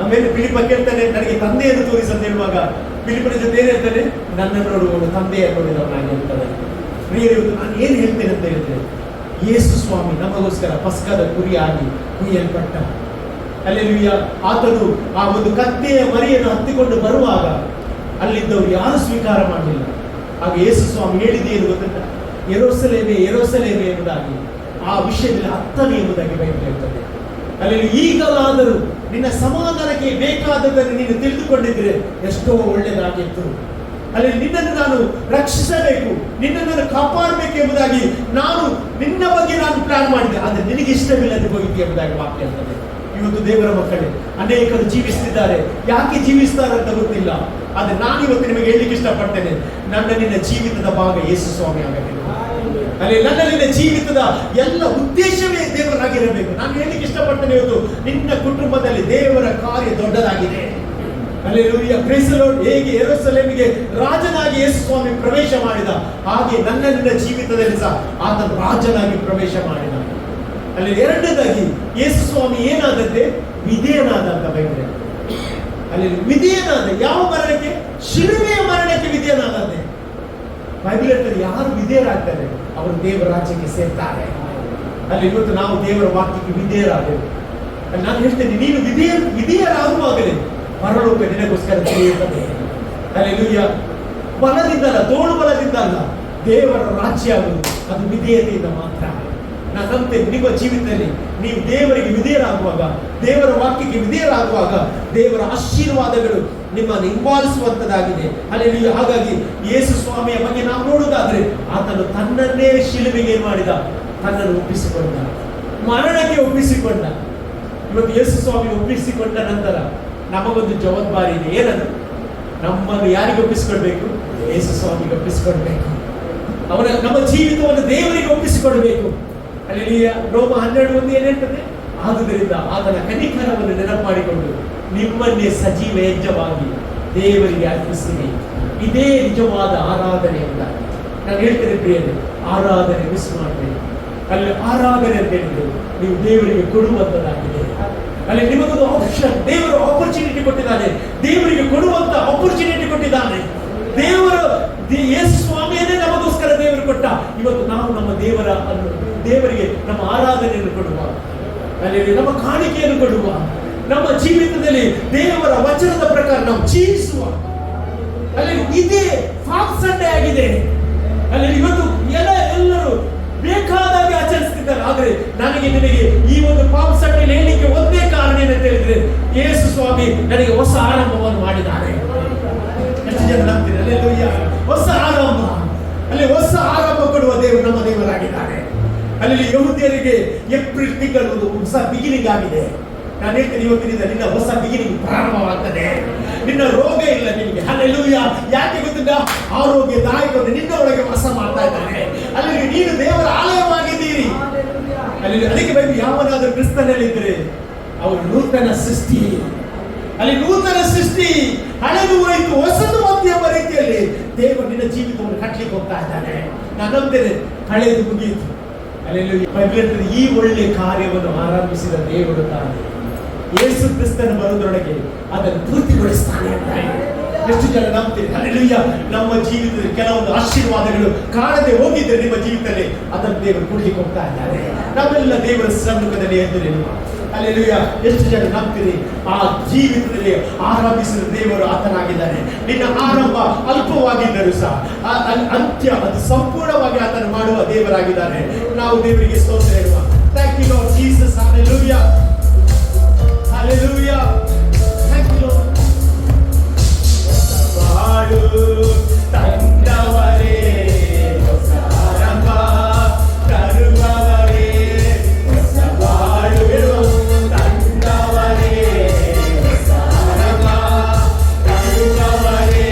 ಆಮೇಲೆ ಫಿಲಿಪ ಕೇಳ್ತಾನೆ, ನನಗೆ ತಂದೆಯನ್ನು ತೋರಿಸಂತ ಹೇಳುವಾಗ ಫಿಲಿಪನ ಜೊತೆ ಏನ್ ಹೇಳ್ತಾನೆ? ನನ್ನನ್ನು ನೋಡುವವನು ತಂದೆಯನ್ನು ನೋಡಿದವನಾಗಿ ಹೇಳ್ತಾನೆ. ಇವತ್ತು ನಾನು ಏನು ಹೇಳ್ತೇನೆ ಅಂತ ಹೇಳಿದ್ರೆ, ಯೇಸು ಸ್ವಾಮಿ ನಮಗೋಸ್ಕರ ಪಸ್ಕದ ಕುರಿಯಾಗಿ ಕುಯ್ಯಲ್ಪಟ್ಟ. ಹಲ್ಲೆಲೂಯಾ. ಆತನು ಆ ಒಂದು ಕತ್ತೆಯ ಮರಿಯನ್ನು ಹತ್ತಿಕೊಂಡು ಬರುವಾಗ ಅಲ್ಲಿದ್ದವರು ಯಾರು ಸ್ವೀಕಾರ ಮಾಡಲಿಲ್ಲ. ಆಗ ಯೇಸು ಸ್ವಾಮಿ ಹೇಳಿದ್ದೇನು ಗೊತ್ತಿಲ್ಲ? ಯೆರೂಸಲೇಮೇ ಯೆರೂಸಲೇಮೇ ಎಂಬುದಾಗಿ, ಆ ವಿಷಯದಲ್ಲಿ 10ನೇ ಎಂಬುದಾಗಿ ಬೈಬಲ್ ಹೇಳ್ತದೆ. ಅಲ್ಲಿ ಈಗಲಾದರೂ ನಿನ್ನ ಸಮಾಧಾನಕ್ಕೆ ಬೇಕಾದದನ್ನು ನೀನು ತಿಳಿದುಕೊಂಡಿದ್ರೆ ಎಷ್ಟೋ ಒಳ್ಳೆಯದಾಗಿತ್ತು. ಅಲ್ಲಿ ನಿನ್ನನ್ನು ನಾನು ರಕ್ಷಿಸಬೇಕು, ನಿನ್ನನ್ನು ಕಾಪಾಡಬೇಕು ಎಂಬುದಾಗಿ ನಿನ್ನ ಬಗ್ಗೆ ನಾನು ಪ್ಲಾನ್ ಮಾಡಿದೆ. ಆದರೆ ನಿನಗೆ ಇಷ್ಟವಿಲ್ಲದೆ ಹೋಗಿದ್ದೆ ಎಂಬುದಾಗಿ ವಾಕ್ಯ ಹೇಳ್ತದೆ. ಇವತ್ತು ದೇವರ ಮಕ್ಕಳೇ ಅನೇಕರು ಜೀವಿಸ್ತಿದ್ದಾರೆ. ಯಾಕೆ ಜೀವಿಸ್ತಾರೆ ಅಂತ ಗೊತ್ತಿಲ್ಲ. ಆದ್ರೆ ನಾನು ಇವತ್ತು ನಿಮಗೆ ಹೇಳಲಿಕ್ಕೆ ಇಷ್ಟಪಡ್ತೇನೆ, ನಿನ್ನ ಜೀವಿತದ ಭಾಗ ಯೇಸು ಸ್ವಾಮಿ ಆಗಬೇಕು. ಅಲ್ಲಿ ನಿನ್ನ ಜೀವಿತದ ಎಲ್ಲ ಉದ್ದೇಶವೇ ದೇವರಾಗಿರಬೇಕು. ನಾನು ಹೇಳಲಿಕ್ಕೆ ಇಷ್ಟಪಡ್ತೇನೆ, ಇವತ್ತು ನಿನ್ನ ಕುಟುಂಬದಲ್ಲಿ ದೇವರ ಕಾರ್ಯ ದೊಡ್ಡದಾಗಿದೆ. Hallelujah, praise the Lord. ಹೇಗೆ ಯೆರೂಸಲೇಮಿಗೆ ರಾಜನಾಗಿ ಯೇಸು ಸ್ವಾಮಿ ಪ್ರವೇಶ ಮಾಡಿದ, ಹಾಗೆ ನಿನ್ನ ಜೀವಿತದಲ್ಲಿ ಸಹ ಆತನ ರಾಜನಾಗಿ ಪ್ರವೇಶ ಮಾಡಿದ. ಅಲ್ಲಿ 2ನೇದಾಗಿ ಯೇಸು ಸ್ವಾಮಿ ಏನಾದಂತೆ? ವಿಧೇಯನಾದ ಅಂತ ಬೈಬಲ್. ಅಲ್ಲಿ ವಿಧೇಯನಾದ ಯಾವ ಮರಣಕ್ಕೆ? ಶಿಲುಬೆಯ ಮರಣಕ್ಕೆ ವಿಧೇಯನಾದಂತೆ. ಬೈಬಲ್ ಹೇಳ್ತಾರೆ, ಯಾರು ವಿಧೇಯರಾಗ್ತಾರೆ ಅವರು ದೇವರ ರಾಜ್ಯಕ್ಕೆ ಸೇರ್ತಾರೆ. ಅಲ್ಲಿ ಇವತ್ತು ನಾವು ದೇವರ ವಾಕ್ಯಕ್ಕೆ ವಿಧೇಯರಾಗಬೇಕು. ನಾನು ಹೇಳ್ತೇನೆ, ನೀನು ವಿಧೇಯರಾಗುವಾಗಲೇ ಪರಲೋಕ ನಿನಗೋಸ್ಕರ ತೆರೆಯುತ್ತದೆ. ಹಲ್ಲೆಲೂಯಾ. ಬಲದಿಂದಲ್ಲ, ತೋಳು ಬಲದಿಂದಲ್ಲ, ದೇವರ ರಾಜ್ಯ ಆಗುವುದು ಅದು ವಿಧೇಯತೆಯಿಂದ ಮಾತ್ರ. ನಾನು ನಂಬ್ತೇನೆ, ನಿಮ್ಮ ಜೀವಿತದಲ್ಲಿ ನೀವು ದೇವರಿಗೆ ವಿಧೇಯರಾಗುವಾಗ, ದೇವರ ವಾಕ್ಯಕ್ಕೆ ವಿಧೇಯರಾಗುವಾಗ ದೇವರ ಆಶೀರ್ವಾದಗಳು ನಿಮ್ಮನ್ನು ಹಿಂಬಾಲಿಸುವಂತದ್ದಾಗಿದೆ. ಅಲ್ಲಿ ಹಾಗಾಗಿ ಯೇಸು ಸ್ವಾಮಿಯ ಬಗ್ಗೆ ನಾವು ನೋಡುವುದಾದ್ರೆ, ಆತನು ತನ್ನನ್ನೇ ಶಿಲುಬೆಗೆ ಮಾಡಿದ, ತನ್ನನ್ನು ಒಪ್ಪಿಸಿಕೊಂಡ, ಮರಣಕ್ಕೆ ಒಪ್ಪಿಸಿಕೊಂಡ. ಇವತ್ತು ಯೇಸು ಸ್ವಾಮಿ ಒಪ್ಪಿಸಿಕೊಂಡ ನಂತರ ನಮಗೊಂದು ಜವಾಬ್ದಾರಿ ಇದೆ. ಏನದು? ನಮ್ಮನ್ನು ಯಾರಿಗೆ ಒಪ್ಪಿಸಿಕೊಳ್ಬೇಕು? ಯೇಸು ಸ್ವಾಮಿಗೆ ಒಪ್ಪಿಸಿಕೊಳ್ಬೇಕು. ನಮ್ಮ ಜೀವಿತವನ್ನು ದೇವರಿಗೆ ಒಪ್ಪಿಸಿಕೊಳ್ಬೇಕು. ಅಲ್ಲಿ ರೋಮ 12:1 ಏನ್ ಹೇಳ್ತದೆ? ಆದುದರಿಂದ ಆತನ ಕನಿಕರವನ್ನು ನೆನಪು ಮಾಡಿಕೊಂಡು ನಿಮ್ಮನ್ನೇ ಸಜೀವ ಯಜ್ಞವಾಗಿ ದೇವರಿಗೆ ಅರ್ಪಿಸಿರಿ, ಇದೇ ನಿಜವಾದ ಆರಾಧನೆ ಅಂತ ನಾನು ಹೇಳ್ತೇನೆ. ಪ್ರಿಯರೇ, ಆರಾಧನೆ ಮಿಸ್ ಮಾಡಬೇಕು. ಅಲ್ಲಿ ಆರಾಧನೆ ಅಂತ ಹೇಳಿದ್ರೆ ನೀವು ದೇವರಿಗೆ ಕೊಡುವಂತದ್ದಾಗಿದೆ. ಅಲ್ಲಿ ನಿಮಗೊಂದು ಆಪ್ಷನ್, ದೇವರು ಆಪರ್ಚುನಿಟಿ ಕೊಟ್ಟಿದ್ದಾನೆ, ದೇವರಿಗೆ ಕೊಡುವಂತ ಆಪರ್ಚುನಿಟಿ ಕೊಟ್ಟಿದ್ದಾನೆ. ಯೇಸು ಸ್ವಾಮಿಯನ್ನೇ ನಮಗೋಸ್ಕರ ದೇವರು ಕೊಟ್ಟ. ಇವತ್ತು ನಾವು ನಮ್ಮ ದೇವರಿಗೆ ನಮ್ಮ ಆರಾಧನೆಯನ್ನು ಕೊಡುವ, ಅಲ್ಲಿ ನಮ್ಮ ಕಾಣಿಕೆಯನ್ನು ಕೊಡುವ, ನಮ್ಮ ಜೀವಿತದಲ್ಲಿ ದೇವರ ವಚನದ ಪ್ರಕಾರ ನಾವು ಜೀವಿಸುವ. ಅಲ್ಲಿ ಇದೇ ಫಾಸ್ಟ್ ಸಂಡೇ ಆಗಿದೆ. ಅಲ್ಲಿ ಇವತ್ತು ಎಲ್ಲರೂ ಬೇಕಾದಾಗೆ ಆಚರಿಸ್ತಿದ್ದಾರೆ. ಆದ್ರೆ ನನಗೆ ನಿನಗೆ ಈ ಒಂದು ಪಾಪ ಸಂಡೇ ಹೇಳಲಿಕ್ಕೆ ಒಂದೇ ಕಾರಣ ಏನಂತ ಹೇಳಿದ್ರೆ, ಯೇಸು ಸ್ವಾಮಿ ನನಗೆ ಹೊಸ ಆರಂಭವನ್ನು ಮಾಡಿದ್ದಾರೆ. ಎಷ್ಟು ಜನ ನಂಬ್ತೀರಿ? ಹಲ್ಲೆಲೂಯಾ. ಹೊಸ ಆರಂಭ, ಅಲ್ಲಿ ಹೊಸ ಆರಂಭ ಕೊಡುವ ದೇವರು ನಮ್ಮ ದೇವರಾಗಿದ್ದಾರೆ. ಅಲ್ಲಿ ಯಹೂದ್ಯರಿಗೆ ಏಪ್ರಿಲ್ ತಿಂಗಳು ಒಂದು ಹೊಸ ಬಿಗಿನಿಂಗ್ ಆಗಿದೆ. ನಾನು ಹೇಳ್ತೀನಿ ಇವತ್ತಿನಿಂದ ನಿನ್ನ ಹೊಸ ಬಿಗಿನಿಂಗ್ ಪ್ರಾರಂಭವಾಗ್ತದೆ. ನಿನ್ನ ರೋಗ ಇಲ್ಲ ನಿನಗೆ. ಹಲ್ಲೆಲೂಯಾ. ಯಾಕೆ ಗೊತ್ತಿಲ್ಲ? ಆರೋಗ್ಯದಾಯಕವನ್ನು ನಿನ್ನೊಳಗೆ ವಾಸ ಮಾಡ್ತಾ ಇದ್ದಾನೆ. ಅಲ್ಲಿ ನೀನು ದೇವರ ಆಲಯವಾಗಿದ್ದೀರಿ. ಅಲ್ಲಿ ಅದಕ್ಕೆ ಬೈಬಲ್ ಯಾವನಾದರೂ ಕ್ರಿಸ್ತನಲ್ಲಿದ್ದರೆ ಅವರು ನೂತನ ಸೃಷ್ಟಿ. ಅಲ್ಲಿ ನೂತನ ಸೃಷ್ಟಿ, ಹಳೆದು ಹೋಯಿತು ಹೊಸದು ಬಂತು ಎಂಬ ರೀತಿಯಲ್ಲಿ ದೇವರು ನಿನ್ನ ಜೀವಿತವನ್ನು ಕಟ್ಟಲಿಕ್ಕೆ ಹೋಗ್ತಾ ಇದ್ದಾನೆ. ನಾನು ನಂಬ್ತೇನೆ ಹಳೆಯದು ಮುಗಿಯಿತು. ಅಲ್ಲಿ ಬೈಬಲ್ ಹೇಳ್ತದೆ, ಈ ಒಳ್ಳೆ ಕಾರ್ಯವನ್ನು ಆರಂಭಿಸಿದ ದೇವರು ತಾನೆ ಯೇಸು ಕ್ರಿಸ್ತನ ಬರುವುದರೊಳಗೆ ಅದನ್ನು ಪೂರ್ತಿಗೊಳಿಸ್ತಾನೆ ಅಂತ. ಎಷ್ಟು ಜನ ನಂಬ್ತೀರಿ? ಹಲ್ಲೆಲೂಯಾ. ನಮ್ಮ ಜೀವಿತದಲ್ಲಿ ಕೆಲವೊಂದು ಆಶೀರ್ವಾದಗಳು ಕಾಣದೆ ಹೋಗಿದ್ರೆ ನಿಮ್ಮ ಜೀವಿತದಲ್ಲಿ ಅದನ್ನು ದೇವರು ಕೊಡ್ಲಿಕ್ಕೆ ಹೋಗ್ತಾ ಇದ್ದಾರೆ. ನಾವೆಲ್ಲ ದೇವರ ಸಮ್ಮುಖದಲ್ಲಿ ಎದ್ದು ನಿಲ್ಲುವ. ಹಲ್ಲೆಲೂಯಾ. ಎಷ್ಟು ಜನ ನಂಬ್ತೀರಿ? ಆ ಜೀವಿತದಲ್ಲಿ ಆರಂಭಿಸಿದ ದೇವರು ಆತನಾಗಿದ್ದಾನೆ. ನಿನ್ನ ಆರಂಭ ಅಲ್ಪವಾಗಿದ್ದರೂ ಸಹ ಅಂತ್ಯ ಅದು ಸಂಪೂರ್ಣವಾಗಿ ಆತನು ಮಾಡುವ ದೇವರಾಗಿದ್ದಾನೆ. ನಾವು ದೇವರಿಗೆ ಸ್ತೋತ್ರ ಹೇಳುವ. Thank you Lord Jesus. Hallelujah. Hallelujah. Thank you Lord. ಬಾಳು ತಂದವರೇ, ಹೊಸ ಆರಂಭ ತರುವವರೇ, ಹೊಸ ಬಾಳು ತಂದವರೇ, ಹೊಸ ಆರಂಭ ತರುವವರೇ,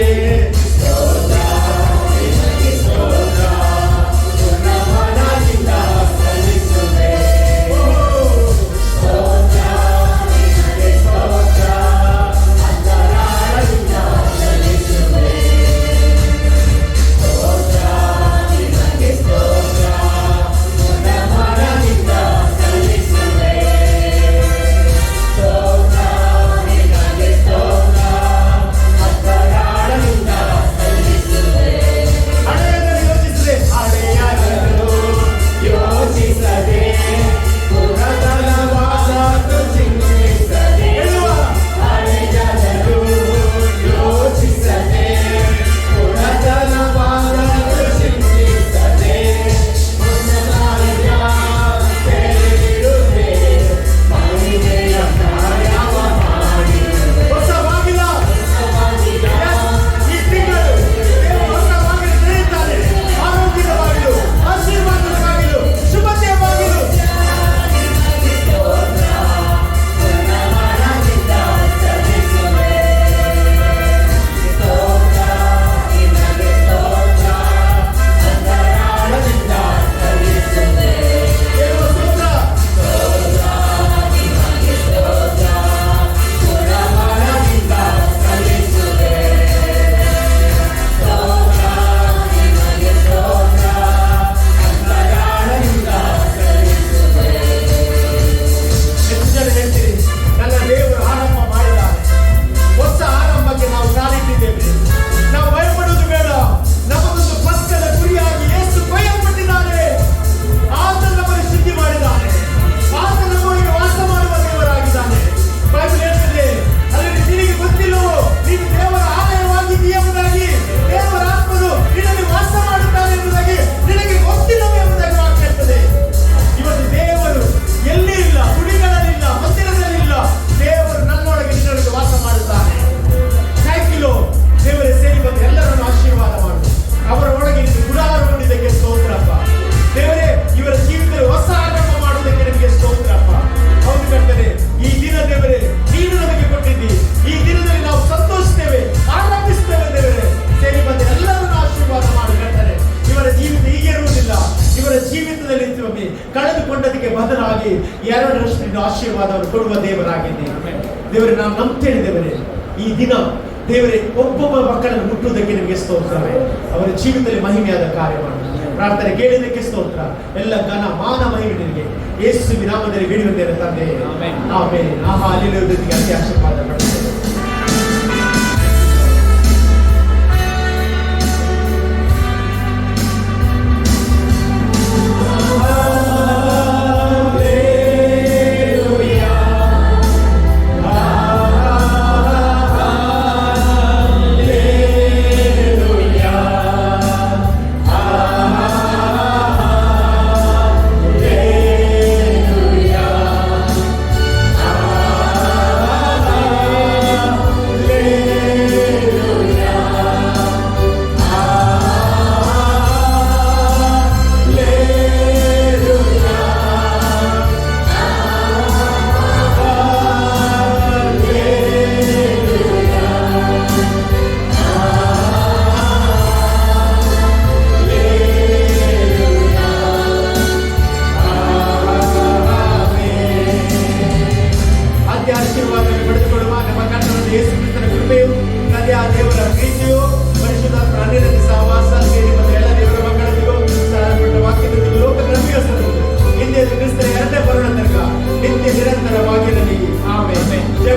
ಸ್ತೋತ್ರ ನಿನಗೆ ಸ್ತೋತ್ರ, ಪೂರ್ಣ ಮನದಿಂದ ಸಲ್ಲಿಸುವೆ. ಸ್ತೋತ್ರ ನಿನಗೆ ಸ್ತೋತ್ರ, ಅಂತರಾಳದಿಂದ ಸಲ್ಲಿಸುವೆ. ಸ್ತೋತ್ರ ನಿನಗೆ ಸ್ತೋತ್ರ, ಪೂರ್ಣ ಮನದಿಂದ ಸಲ್ಲಿಸುವೆ. ಸ್ತೋತ್ರ ನಿನಗೆ ಸ್ತೋತ್ರ, ಅಂತರಾಳದಿಂದ ಸಲ್ಲಿಸುವೆ. ಹಳೆಯದನ್ನು ಯೋಚಿಸದೆ, ಹಳೆಯದನ್ನು ಯೋಚಿಸದೆ, ಪುರಾತನವಾದದ್ದು ಚಿಂತಿಸದೆ. ಹಳೆಯದನ್ನು ಯೋಚಿಸದೆ, ಪುರಾತನವಾದದ್ದು ಚಿಂತಿಸದೆ, ಮುನ್ನಲಾರಿಯ ತೆರೆದಿರುವೆ, ಮಹಿಮೆಯ ಕಾರ್ಯವ ಮಾಡಿರುವೆ. ಹೊಸ ಬಾಗಿಲ, ಈ ತಿಂಗಳು ದೇವರು ಹೊಸ ಬಾಗಿಲು ತೆರೆಯುತ್ತಾನೆ. ಆರೋಗ್ಯದ ಬಾಗಿಲು, ಆಶೀರ್ವಾದದ ಬಾಗಿಲು, ಶುಭತೆಯ ಬಾಗಿಲು. ದೇವರ ಸ್ತೋತ್ರ. ಎಷ್ಟು ಜನ ಹೇಳ್ತೀರಿ, ನನ್ನ ದೇವರು ಆರಂಭ ಮಾಡಿದ್ದಾರೆ. ಹೊಸ ಆರಂಭಕ್ಕೆ ನಾವು ಕಾಲಿಟ್ಟಿದ್ದೇವೆ. ನಾವು ಭಯಪಡುವುದು ಬೇಡ. ನಮ್ಮದೊಂದು ಪಸ್ಕದ ಗುರಿಯಾಗಿ ಯೇಸು ಕೊಯ್ಯಲ್ಪಟ್ಟಿದ್ದಾನೆ. ಆತ ನಮ್ಮನ್ನು ಶುದ್ಧಿ ಮಾಡಿದ್ದಾನೆ. ಆತ ನಮ್ಮೊಳಗೆ ವಾಸ ಮಾಡುವ ದೇವರಾಗಿದ್ದಾನೆ. ಬೈಬಲ್ ಹೇಳ್ತದೆ, ಅಲ್ಲಿ ನಿನಗೆ ಗೊತ್ತಿಲ್ಲವೋ ನೀನು ದೇವರ ಆಲಯವಾಗಿದ್ದೀಯ ಎಂಬುದಾಗಿ, ದೇವರ ಆತ್ಮನು ನಿನ್ನಲ್ಲಿ ವಾಸ ಮಾಡುತ್ತಾನೆ ಎಂಬುದಾಗಿ ನಿನಗೆ ಗೊತ್ತಿಲ್ಲವೋ ಎಂಬುದಾಗಿ ವಾಕ್ಯ ಹೇಳ್ತದೆ. ಇವತ್ತು ದೇವರು ಎಲ್ಲಿ ಇಲ್ಲ, ಗುಡಿಗಳಲ್ಲಿಲ್ಲ, ಮಂದಿರದಲ್ಲಿಲ್ಲ. ದೇವರು ನನ್ನೊಳಗೆ ನಿನ್ನೊಳಗೆ ವಾಸ ಮಾಡುತ್ತಾನೆ. Thank you Lord. ದೇವರೇ, ಸೇರಿ ಬಂದು ಎಲ್ಲರನ್ನು ಆಶೀರ್ವಾದ ಮಾಡು. ಅವರ ಒಳಗೆ ನಿನ್ನ ಗುಡಾರಗೊಂಡಿದ್ದಕ್ಕೆ ಸ್ತೋತ್ರಪ್ಪ. ದೇವರೇ, ಇವರ ಜೀವಿತದಲ್ಲಿ ಹೊಸ ಆರಂಭ ಮಾಡುವುದಕ್ಕೆ ನಿಮಗೆ ಸ್ತೋತ್ರಪ್ಪ. ಹೌದು ಕರ್ತನೆ, ಈ ದಿನ ದೇವರೇ ನೀನು ನಮಗೆ ಕೊಟ್ಟಿದ್ದಿ. ಈ ದಿನದಲ್ಲಿ ನಾವು ಸಂತೋಷಿಸ್ತೇವೆ, ಆರಂಭಿಸ್ತೇವೆ. ದೇವರೇ, ಸೇರಿ ಬಂದು ಎಲ್ಲರನ್ನು ಆಶೀರ್ವಾದ ಮಾಡು ಕರ್ತನೆ. ಇವರ ಜೀವಿತ ಹೀಗೆ ಇರುವುದಿಲ್ಲ. ಇವರ ಜೀವಿತದಲ್ಲಿ ಸ್ವಾಮಿ ಕಳೆದುಕೊಂಡದಕ್ಕೆ ಬದಲಾಗಿ ಎರಡರಷ್ಟು ನಿನ್ನ ಆಶೀರ್ವಾದವನ್ನು ಕೊಡುವ ದೇವರಾಗಿದ್ದೇನೆ. ದೇವರೇ, ನಾವು ನಂಬ್ತೇನೆ. ದೇವರೇ, ಈ ದಿನ ದೇವರೇ ಒಬ್ಬೊಬ್ಬ ಮಕ್ಕಳನ್ನು ಮುಟ್ಟುವುದಕ್ಕೆ ನಿಮಗೆ ಸ್ತೋತ್ರವೇ. ಅವರ ಜೀವಿತದಲ್ಲಿ ಮಹಿಮೆಯಾದ ಕಾರ್ಯ ಮಾಡಿ ಪ್ರಾರ್ಥನೆ ಕೇಳಿದಕ್ಕೆ ಸ್ತೋತ್ರ. ಎಲ್ಲ ಘನ ಮಾನ ಮಹಿಮೆ ನಿನಗೆ ಯೇಸುವಿನ ನಾಮದಲ್ಲಿ ಬೇಡಿಕೊಂಡೇನೆ ತಂದೆ. ಆಮೆನ್. ಅಲ್ಲಿರುವುದಕ್ಕೆ ಅತಿ ಆಶೀರ್ವಾದ ಪಡೆಯುತ್ತೇನೆ. ಕೃಪೆಯು ತಂದೆ ಆ ದೇವರ ಪ್ರೀತಿಯು ಪರಿಶುದ್ಧಾತ್ಮ ಅನ್ಯರಲ್ಲಿ ಸಹವಾಸ ಸೇರಿ ಮತ್ತು ಎಲ್ಲ ದೇವರ ಮಕ್ಕಳೊಂದಿಗೂ ಸಾರಲ್ಪಟ್ಟ ವಾಕ್ಯದೊಂದಿಗೆ ಲೋಕದ ನಂಬಿಗಸ್ತರೊಂದಿಗೆ ಹಿಂದೆ ಕ್ರಿಸ್ತನ ಎರಡನೇ ಬರೋಣ ತನಕ ನಿತ್ಯ ನಿರಂತರವಾಗಿರಲಿ. ಆಮೆನ್. ಜಯ